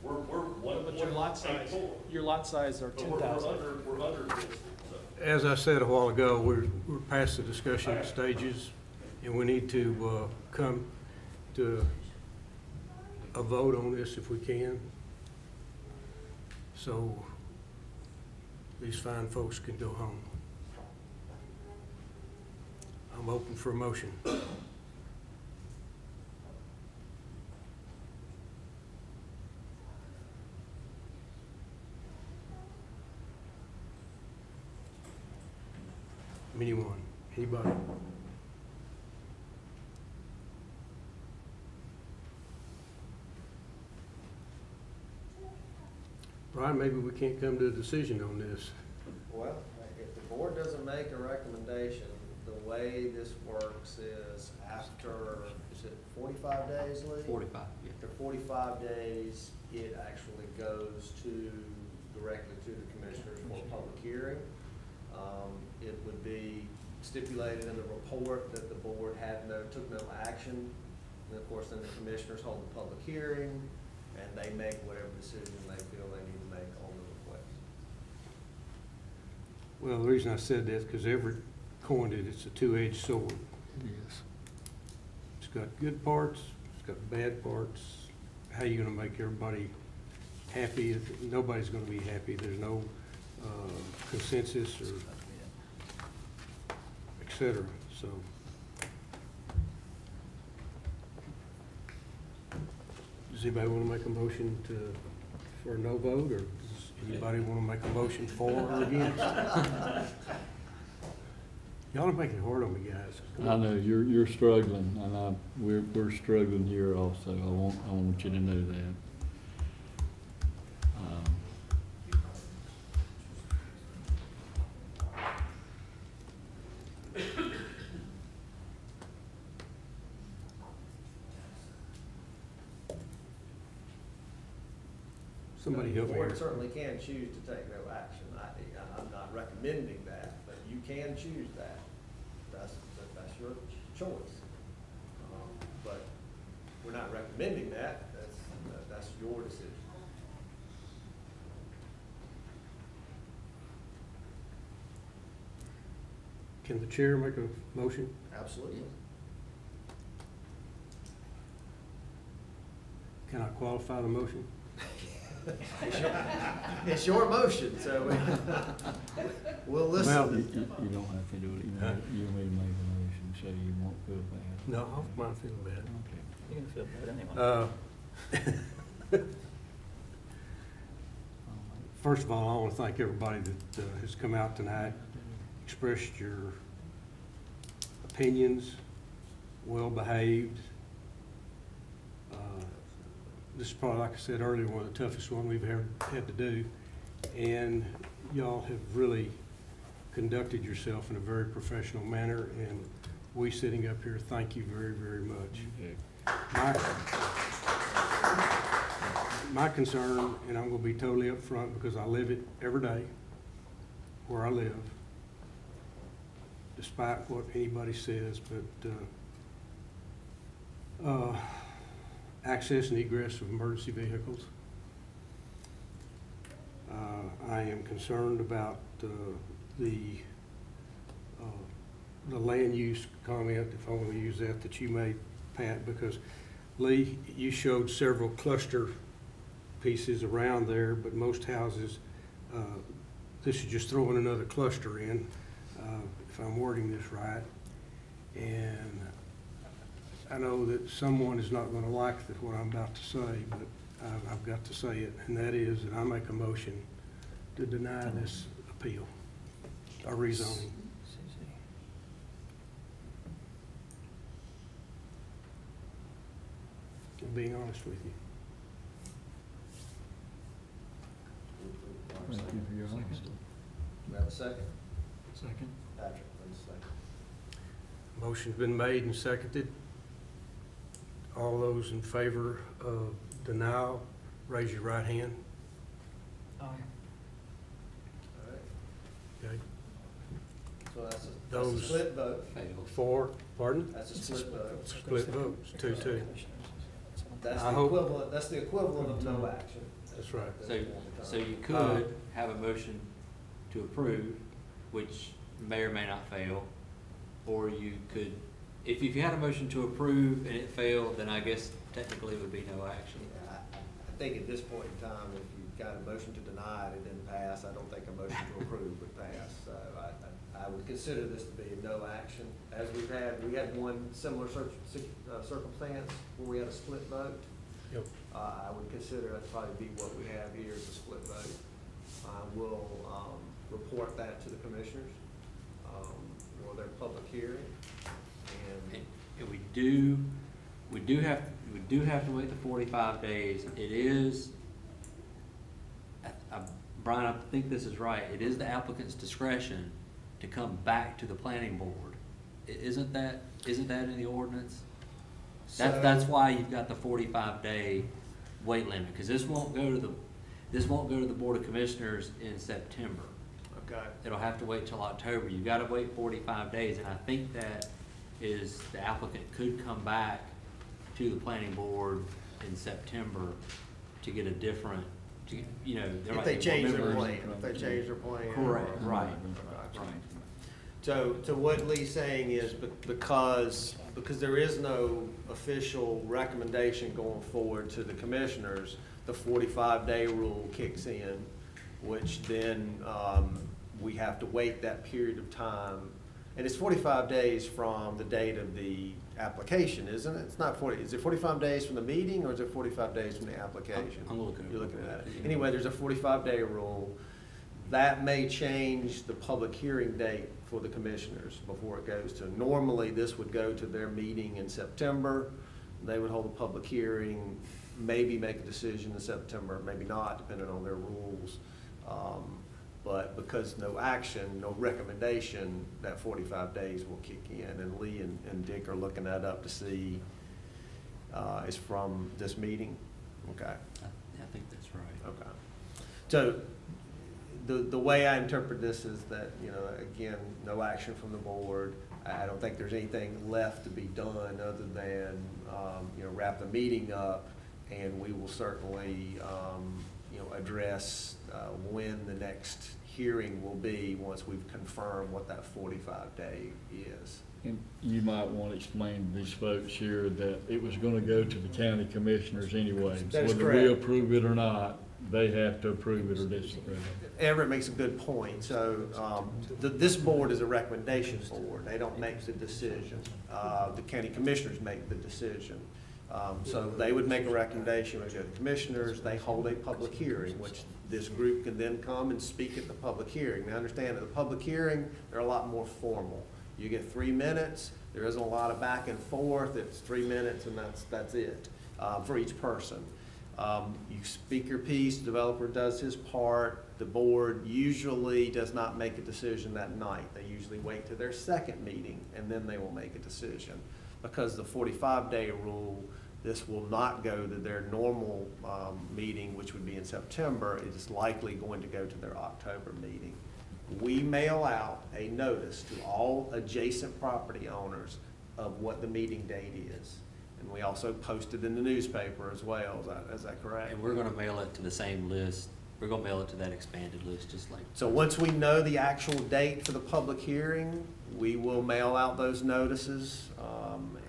We're one of the But your lot size, your lot size are But we're 10,000. under density, so. As I said a while ago, we're past the discussion stages, and we need to come to a vote on this if we can. So these fine folks can go home. I'm open for a motion. Anyone? Anybody? Brian, maybe we can't come to a decision on this. Well, if the board doesn't make a recommendation, the way this works is after, is it 45 days, Lee? 45, yeah. After 45 days, it actually goes directly to the commissioners for a public hearing. It would be stipulated in the report that the board took no action. And of course, then the commissioners hold a public hearing, and they make whatever decision they feel they need to make on the request. Well, the reason I said that is because every coin, it's a two-edged sword. Yes. It's got good parts, it's got bad parts. How are you gonna make everybody happy? Nobody's gonna be happy. There's no consensus or et cetera, so. Does anybody want to make a motion for a no vote, or does anybody want to make a motion for or against? Y'all are making it hard on me, guys. Come I on. know, you're struggling, and we're struggling here also. I want you to know that. Somebody help me The board here. certainly can choose to take no action. I'm not recommending that, but you can choose that. That's your choice. But we're not recommending that. That's your decision. Can the chair make a motion? Absolutely. Can I qualify the motion? It's your motion, so we'll listen. Well, You don't have to do it. You want me to make a motion, so you won't feel bad. No, I don't mind feeling bad. Okay. You're gonna feel bad anyway. First of all, I want to thank everybody that has come out tonight, expressed your opinions, well-behaved. This is probably, like I said earlier, one of the toughest one we've ever had to do. And y'all have really conducted yourself in a very professional manner, and we sitting up here thank you very, very much. My concern, and I'm going to be totally upfront because I live it every day where I live, despite what anybody says, but access and egress of emergency vehicles. I am concerned about the land use comment, if I want to use that you made, Pat, because Lee, you showed several cluster pieces around there, but most houses, this is just throwing another cluster in, if I'm wording this right. And I know that someone is not going to like what I'm about to say, but I've got to say it, and that is that I make a motion to deny this appeal, or rezoning. I'm being honest with you. Thank you for your honesty. Do we have a second? Second. Patrick, please second. Motion's been made and seconded. All those in favor of denial, raise your right hand. Aye. So that's a Those- split vote. Pardon? That's a split vote. Split votes, 2-2. That's I the hope- equivalent, that's the equivalent of no action. That's right. So you could have a motion to approve, which may or may not fail, or you could, if you had a motion to approve and it failed, then I guess technically it would be no action. I think at this point in time, if you've got a motion to deny it, it didn't pass, I don't think a motion to approve would pass. So I would consider this to be a no action. As we had one similar circumstance where we had a split vote. Yep. I would consider that probably be what we have here is a split vote. We'll report that to the commissioners for their public hearing. And we do have to wait the 45 days. It is, Brian, I think this is right. It is the applicant's discretion to come back to the planning board. Isn't that in the ordinance? That's why you've got the 45-day wait limit, because this won't go to the Board of Commissioners in September. Okay. It'll have to wait till October. You've got to wait 45 days, and I think that is the applicant could come back to the planning board in September to get a different, If they change their plan, Correct, right. So what Lee's saying is because there is no official recommendation going forward to the commissioners, the 45-day rule kicks in, which then we have to wait that period of time. And it's 45 days from the date of the application, isn't it? It's not 40, is it 45 days from the meeting or is it 45 days from the application? I'm looking at it. You're looking at it. Anyway, there's a 45-day rule. That may change the public hearing date for the commissioners before it goes to. Normally, this would go to their meeting in September. They would hold a public hearing, maybe make a decision in September, maybe not, depending on their rules. But because no action, no recommendation, that 45 days will kick in. And Lee and Dick are looking that up to see, is from this meeting? Okay. I think that's right. Okay. So the way I interpret this is that, again, no action from the board. I don't think there's anything left to be done other than, wrap the meeting up, and we will certainly, address when the next hearing will be once we've confirmed what that 45-day is. And you might want to explain to these folks here that it was going to go to the county commissioners anyway. That is Whether correct. we approve it or not, they have to approve it or disapprove it. Everett makes a good point. So this board is a recommendation board. They don't make the decision. The county commissioners make the decision. So they would make a recommendation, we go to the commissioners, they hold a public hearing, which this group can then come and speak at the public hearing. Now understand that the public hearing, they're a lot more formal. You get 3 minutes, there isn't a lot of back and forth, it's 3 minutes and that's it for each person. You speak your piece, the developer does his part, the board usually does not make a decision that night. They usually wait to their second meeting and then they will make a decision. Because the 45-day rule, this will not go to their normal meeting, which would be in September. It is likely going to go to their October meeting. We mail out a notice to all adjacent property owners of what the meeting date is. And we also post it in the newspaper as well. Is that correct? And we're going to mail it to the same list. We're going to mail it to that expanded list, just like. So once we know the actual date for the public hearing, we will mail out those notices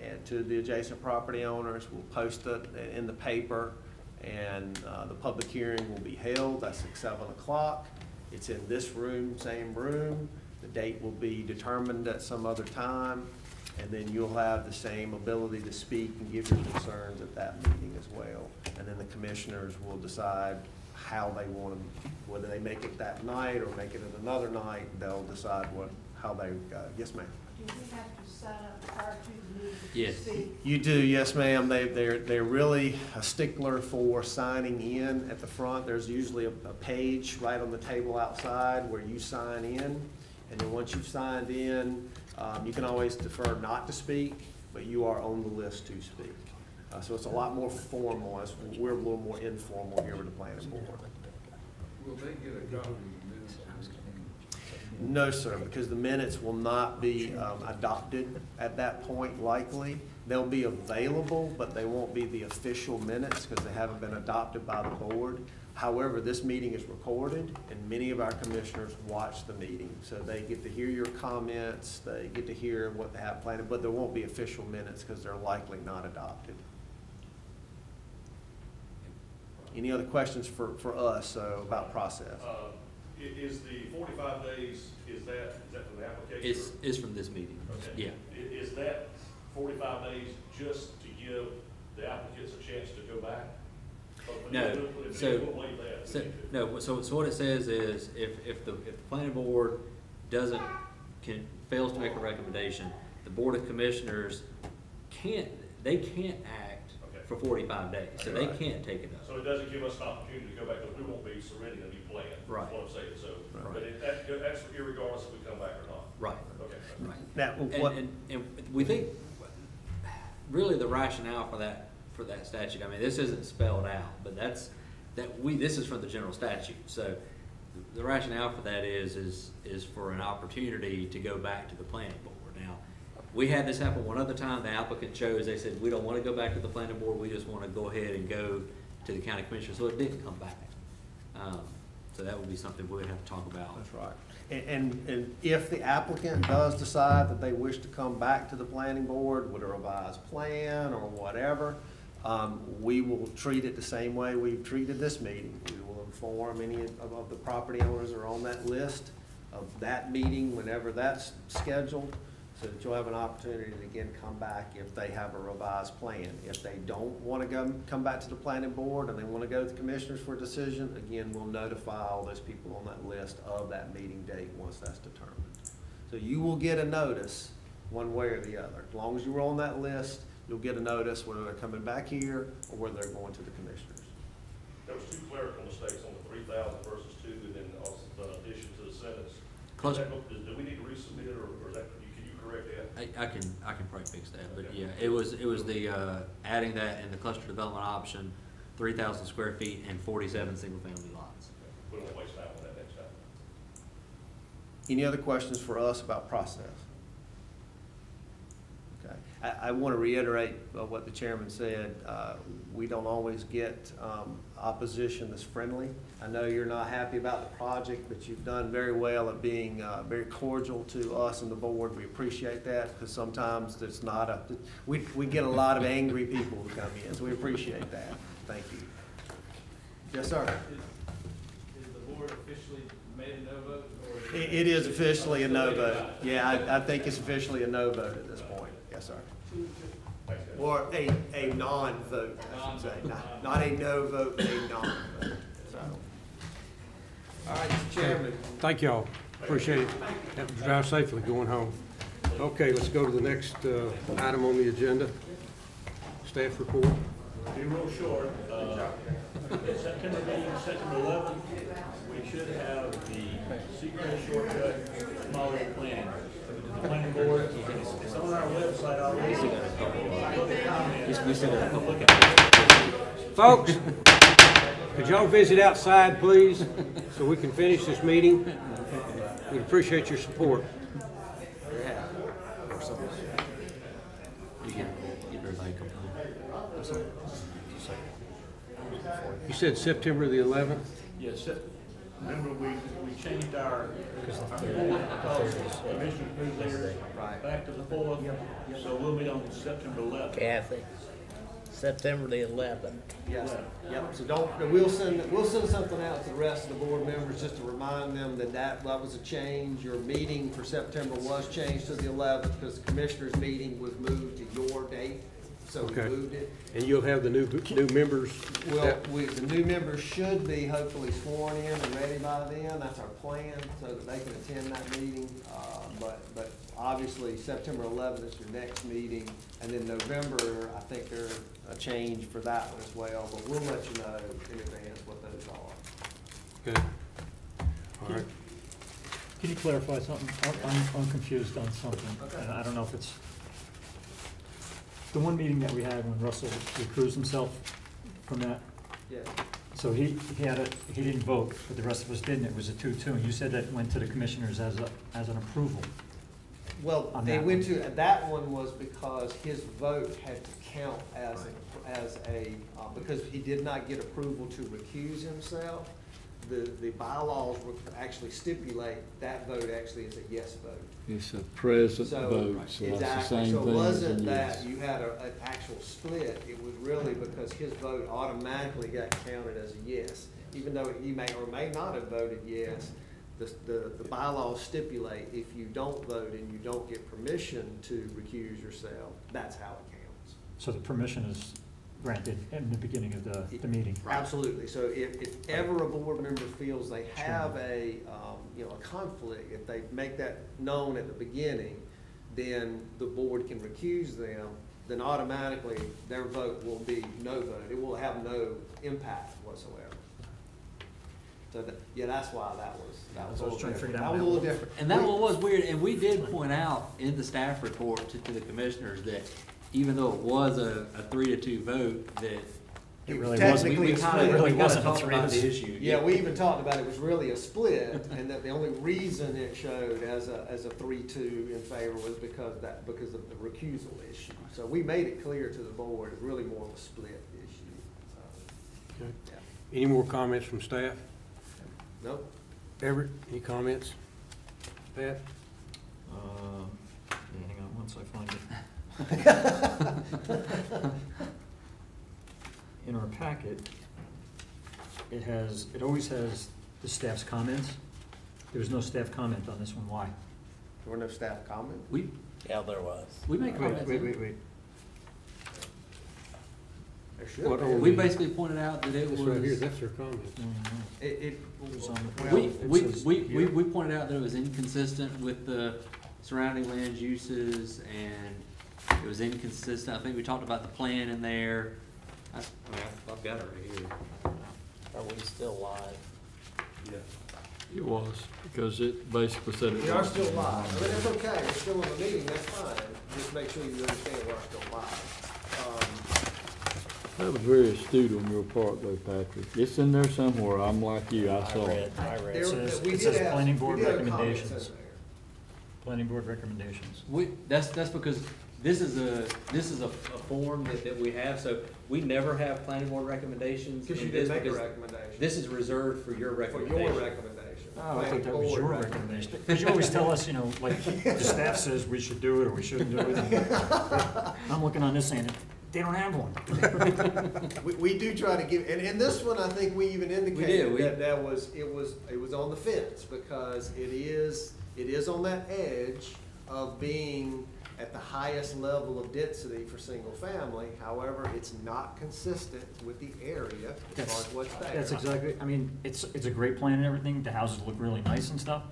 and to the adjacent property owners. We'll post it in the paper, and the public hearing will be held. That's at 7 o'clock. It's in this room, same room. The date will be determined at some other time, and then you'll have the same ability to speak and give your concerns at that meeting as well. And then the commissioners will decide how they want to, whether they make it that night or make it at another night. They'll decide how they go. Yes, ma'am. Do you have to sign up prior to the meeting to Yes. speak? You do, yes, ma'am. They're really a stickler for signing in at the front. There's usually a page right on the table outside where you sign in. And then once you've signed in, you can always defer not to speak, but you are on the list to speak. So it's a lot more formal, as we're a little more informal here with the planning board. Will they get a copy of this? No, sir, because the minutes will not be adopted at that point likely. They'll be available, but they won't be the official minutes because they haven't been adopted by the board. However, this meeting is recorded, and many of our commissioners watch the meeting. So they get to hear your comments, they get to hear what they have planned, but there won't be official minutes because they're likely not adopted. Any other questions for us about process? Is the 45 days, is that from the application? It's from this meeting, Okay. yeah. Is that 45 days just to give the applicants a chance to go back? No, so what it says is if the planning board fails to make a recommendation, the Board of Commissioners can't act for 45 days, so they can't take it up. So it doesn't give us an opportunity to go back, because we won't be submitting a new plan, Right. is what I'm saying, so, Right. but that's irregardless if we come back or not. Right. Okay. Right. Now, And we think, really the rationale for that statute, I mean, this isn't spelled out, but this is from the general statute. So the rationale for that is for an opportunity to go back to the planning board. Now, we had this happen one other time. The applicant chose, they said, we don't want to go back to the planning board, we just want to go ahead and go to the county commissioner, so it didn't come back. So that would be something we would have to talk about. That's right. And if the applicant does decide that they wish to come back to the planning board with a revised plan or whatever, we will treat it the same way we've treated this meeting. We will inform any of the property owners that are on that list of that meeting whenever that's scheduled, so that you'll have an opportunity to again come back if they have a revised plan. If they don't want to come back to the planning board and they want to go to the commissioners for a decision, again, we'll notify all those people on that list of that meeting date once that's determined. So you will get a notice one way or the other. As long as you were on that list, you'll get a notice whether they're coming back here or whether they're going to the commissioners. There was 2 clerical mistakes on the 3,000 versus 2, and then also the addition to the sentence. Do we need to resubmit it, or is that, can you correct that? I can probably fix that, but yeah, it was the adding that in the cluster development option, 3,000 square feet and 47 single-family lots. We won't waste time on that next time. Any other questions for us about process? Okay. I want to reiterate what the chairman said. We don't always get opposition that's friendly. I know you're not happy about the project, but you've done very well at being very cordial to us and the board. We appreciate that, because sometimes there's not we get a lot of angry people who come in, so we appreciate that. Thank you. Yes, sir. Is the board officially made a no vote? It is officially a no vote. Yeah, I think it's officially a no vote at this point. Yes, sir. Or a non-vote, I should say. Not a no vote, a non-vote. So. All right, Mr. Chairman. Thank y'all. Appreciate it. Have to drive safely going home. Okay, let's go to the next item on the agenda. Staff report. Be real short. September meeting, September 11th, we should have the secret shortcut smaller plan. The planning board, it's on our website already. Look at it. Folks, could y'all visit outside, please, so we can finish this meeting? We'd appreciate your support. You said September the 11th? Yes, remember we changed our board because Commissioner moved theirs back to the 4th, so we'll be on September 11th. Kathy, September the 11th. Yes. Yep. So we'll send something out to the rest of the board members just to remind them that was a change. Your meeting for September was changed to the 11th because the commissioners' meeting was moved to your date. So we moved it. And you'll have the new members? Well, the new members should be hopefully sworn in and ready by then. That's our plan, so that they can attend that meeting. But obviously September 11th is your next meeting, and then November, I think there's a change for that one as well. But we'll let you know in advance what those are. Okay. All right. Can you clarify something? I'm confused on something. Okay. I don't know if it's the one meeting that we had when Russell recused himself from that. Yes. So he didn't vote, but the rest of us didn't. It was a 2-2. And you said that went to the commissioners as an approval. Well, On they that went to, that one was because his vote had to count as because he did not get approval to recuse himself. The bylaws would actually stipulate that vote actually is a yes vote. It's a present So, vote, so that's the exactly, same so it thing as a wasn't yes. that you had an actual split, it was really because his vote automatically got counted as a yes. Even though you may or may not have voted yes, the bylaws stipulate if you don't vote and you don't get permission to recuse yourself, that's how it counts. So the permission is granted in the beginning of the meeting. Absolutely. So if ever a board member feels they have a conflict, if they make that known at the beginning, then the board can recuse them, then automatically their vote will be no vote. It will have no impact whatsoever. So that's why that was a little different. That was a little different. And that one was weird, and we did point out in the staff report to the commissioners that even though it was a 3-2 vote, that It really wasn't. We kind of really wasn't a talked about the issue. Yeah, we even talked about it was really a split, and that the only reason it showed as a 3-2 in favor was because of the recusal issue. So we made it clear to the board, it's really more of a split issue. Okay. Yeah. Any more comments from staff? Nope. Everett, any comments? Pat? Hang on, once I find it. In our packet, it always has the staff's comments. There was no staff comment on this one. Why? There were no staff comments? Yeah, there was. We make comments. Wait. There should be. We basically pointed out that it was. This right here, that's their comment. It was on the. We pointed out that it was inconsistent with the surrounding land uses, and it was inconsistent. I think we talked about the plan in there. I've got it right here. Are we still live? Yeah. It was, because it basically said it. We are still live. I mean, that's okay, we're still in the meeting, that's fine. Just make sure you understand we're still live. That was very astute on your part though, Patrick. It's in there somewhere. I'm like you, I saw it. I read. It says planning board recommendations. Planning board recommendations. That's because this is a form that we have, so we never have planning board recommendations. Because you in didn't this make a because recommendation. This is reserved for your For recommendation. your recommendation. Oh, I thought that was your recommendation. Because you always tell us, like, the staff says we should do it or we shouldn't do it. I'm looking on this saying, they don't have one. We do try to give, and in this one, I think we even indicated did. that it was on the fence, because it is on that edge of being at the highest level of density for single family. However, it's not consistent with the area as far as what's there. That's exactly, I mean, it's a great plan and everything. The houses look really nice and stuff,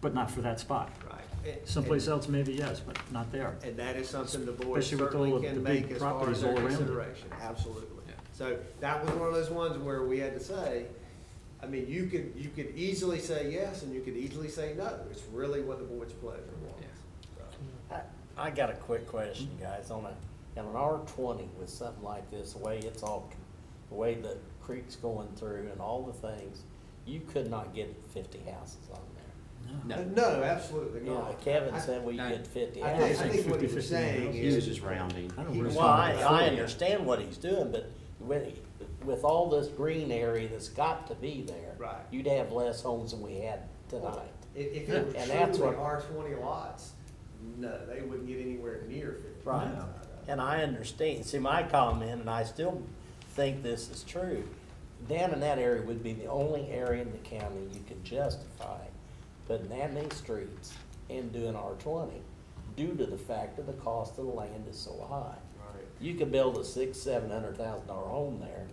but not for that spot. Right. Someplace else maybe yes, but not there. And that is something the board Especially with all certainly of can the big make as far properties as their all around it. consideration. Absolutely. So that was one of those ones where we had to say, I mean, you could easily say yes, and you could easily say no. It's really what the board's pleasure was. I got a quick question, guys. On an R20 with something like this, the way the way the creek's going through and all the things, you could not get 50 houses on there. No, absolutely Yeah, not. Kevin said we get 50 I houses. think what he was saying is. He was just rounding. Well, I understand what he's doing, but with all this green area that's got to be there, Right. you'd have less homes than we had tonight. If it were And that's truly what- R20 lots, no, they wouldn't get anywhere near 50. Right. And I understand. See, my comment, and I still think this is true, down in that area would be the only area in the county you could justify putting that many streets and doing R20 due to the fact that the cost of the land is so high. Right. You could build a $600,000-$700,000 home there,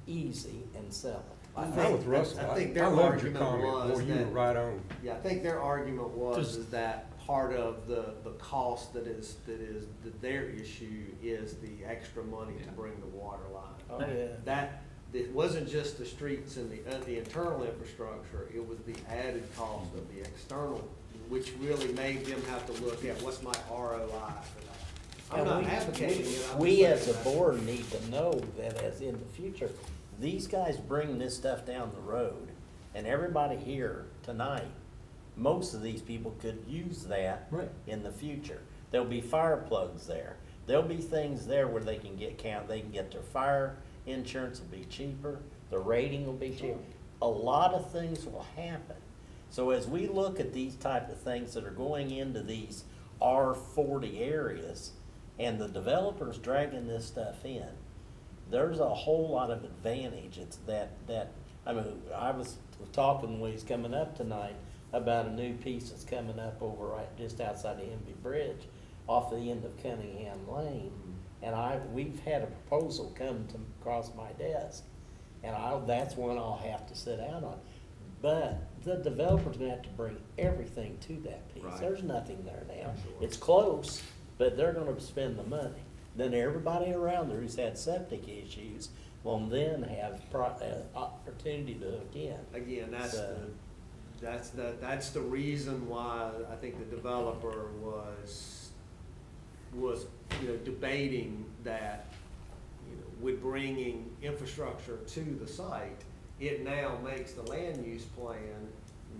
easy, and sell it. I with Russell. I think their I loved your argument comment, was boy, you were that, right on. yeah, I think their argument was is that part of the cost that is their issue is the extra money to bring the water line. Oh, yeah. That, it wasn't just the streets and the internal infrastructure, it was the added cost of the external, which really made them have to look at what's my ROI for that. I'm not advocating it. I'm We just as a saying that. board need to know that as in the future, these guys bring this stuff down the road, and everybody here tonight, most of these people could use that in the future. There'll be fire plugs there. There'll be things there where they can get they can get their fire insurance will be cheaper, the rating will be cheaper. A lot of things will happen. So as we look at these type of things that are going into these R40 areas, and the developers dragging this stuff in, there's a whole lot of advantage. It's I mean, I was talking when he's coming up tonight about a new piece that's coming up over right just outside the Envy Bridge, off the end of Cunningham Lane, and we've had a proposal come across my desk, and that's one I'll have to sit out on. But the developer's gonna have to bring everything to that piece. Right. There's nothing there now. It's close, but they're gonna spend the money. Then everybody around there who's had septic issues will then have opportunity to hook in. Again, that's the reason why I think the developer was debating that, with bringing infrastructure to the site, it now makes the land use plan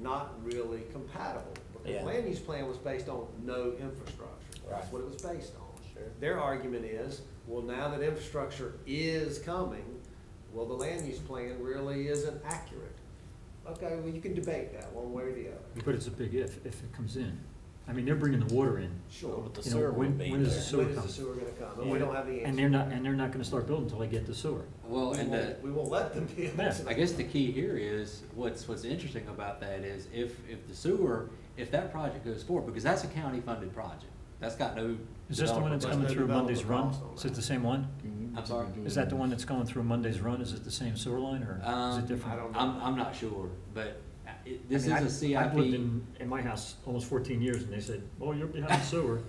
not really compatible. Because the land use plan was based on no infrastructure. That's what it was based on. Sure. Their argument is, well, now that infrastructure is coming, well, the land use plan really isn't accurate. Okay, well, you can debate that one way or the other. But it's a big if it comes in. I mean, they're bringing the water in. Sure. But the sewer will be when is the there. sewer When is come? the sewer gonna come? And we don't have the answer. And they're not gonna start building until they get the sewer. Well, We won't let them be. I guess the key here is, what's interesting about that is if the sewer, if that project goes forward, because that's a county-funded project, that's got no. Is this the one that's coming through Monday's Run? Is it the same one? I'm sorry? Is that the one that's going through Monday's Run? Is it the same sewer line, or is it different? I'm not sure, but this is a CIP. I've lived in my house almost 14 years, and they said, "Oh, you're behind sewer."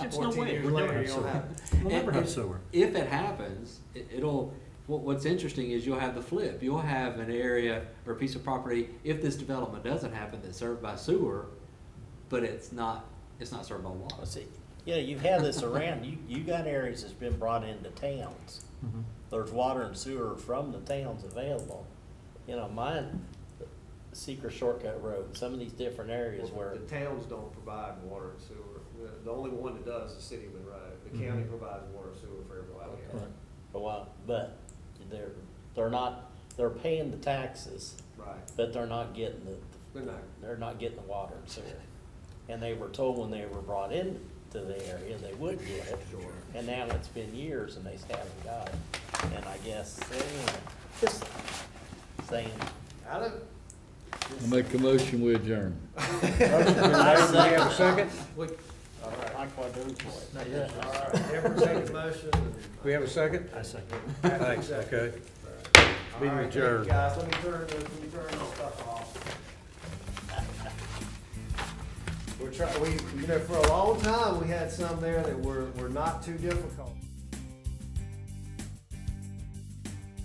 It's no 14 way. years We'll never later, have you don't sewer. have We'll never have sewer. If it happens, what's interesting is you'll have the flip. You'll have an area or a piece of property, if this development doesn't happen, that's served by sewer, but it's not served by water. See, you've had this around. You got areas that's been brought into towns. Mhm. There's water and sewer from the towns available. Mine, Secret Shortcut Road, some of these different areas where. The towns don't provide water and sewer. The only one that does is City of Monroe. The county provides water and sewer for everybody else. But they're paying the taxes. Right. But they're not getting They're not. the water and sewer. And they were told when they were brought into the area, they would get it. Sure. And now it's been years and they still haven't got it. And I guess, just saying. I'll make a motion, we adjourn. We have a second? All right. I quadruple it. Not yet. All right. Everett second motion. We have a second? I second. Thanks, okay. Meeting All right, adjourned. guys, let me turn this stuff off. For a long time, we had some there that were not too difficult.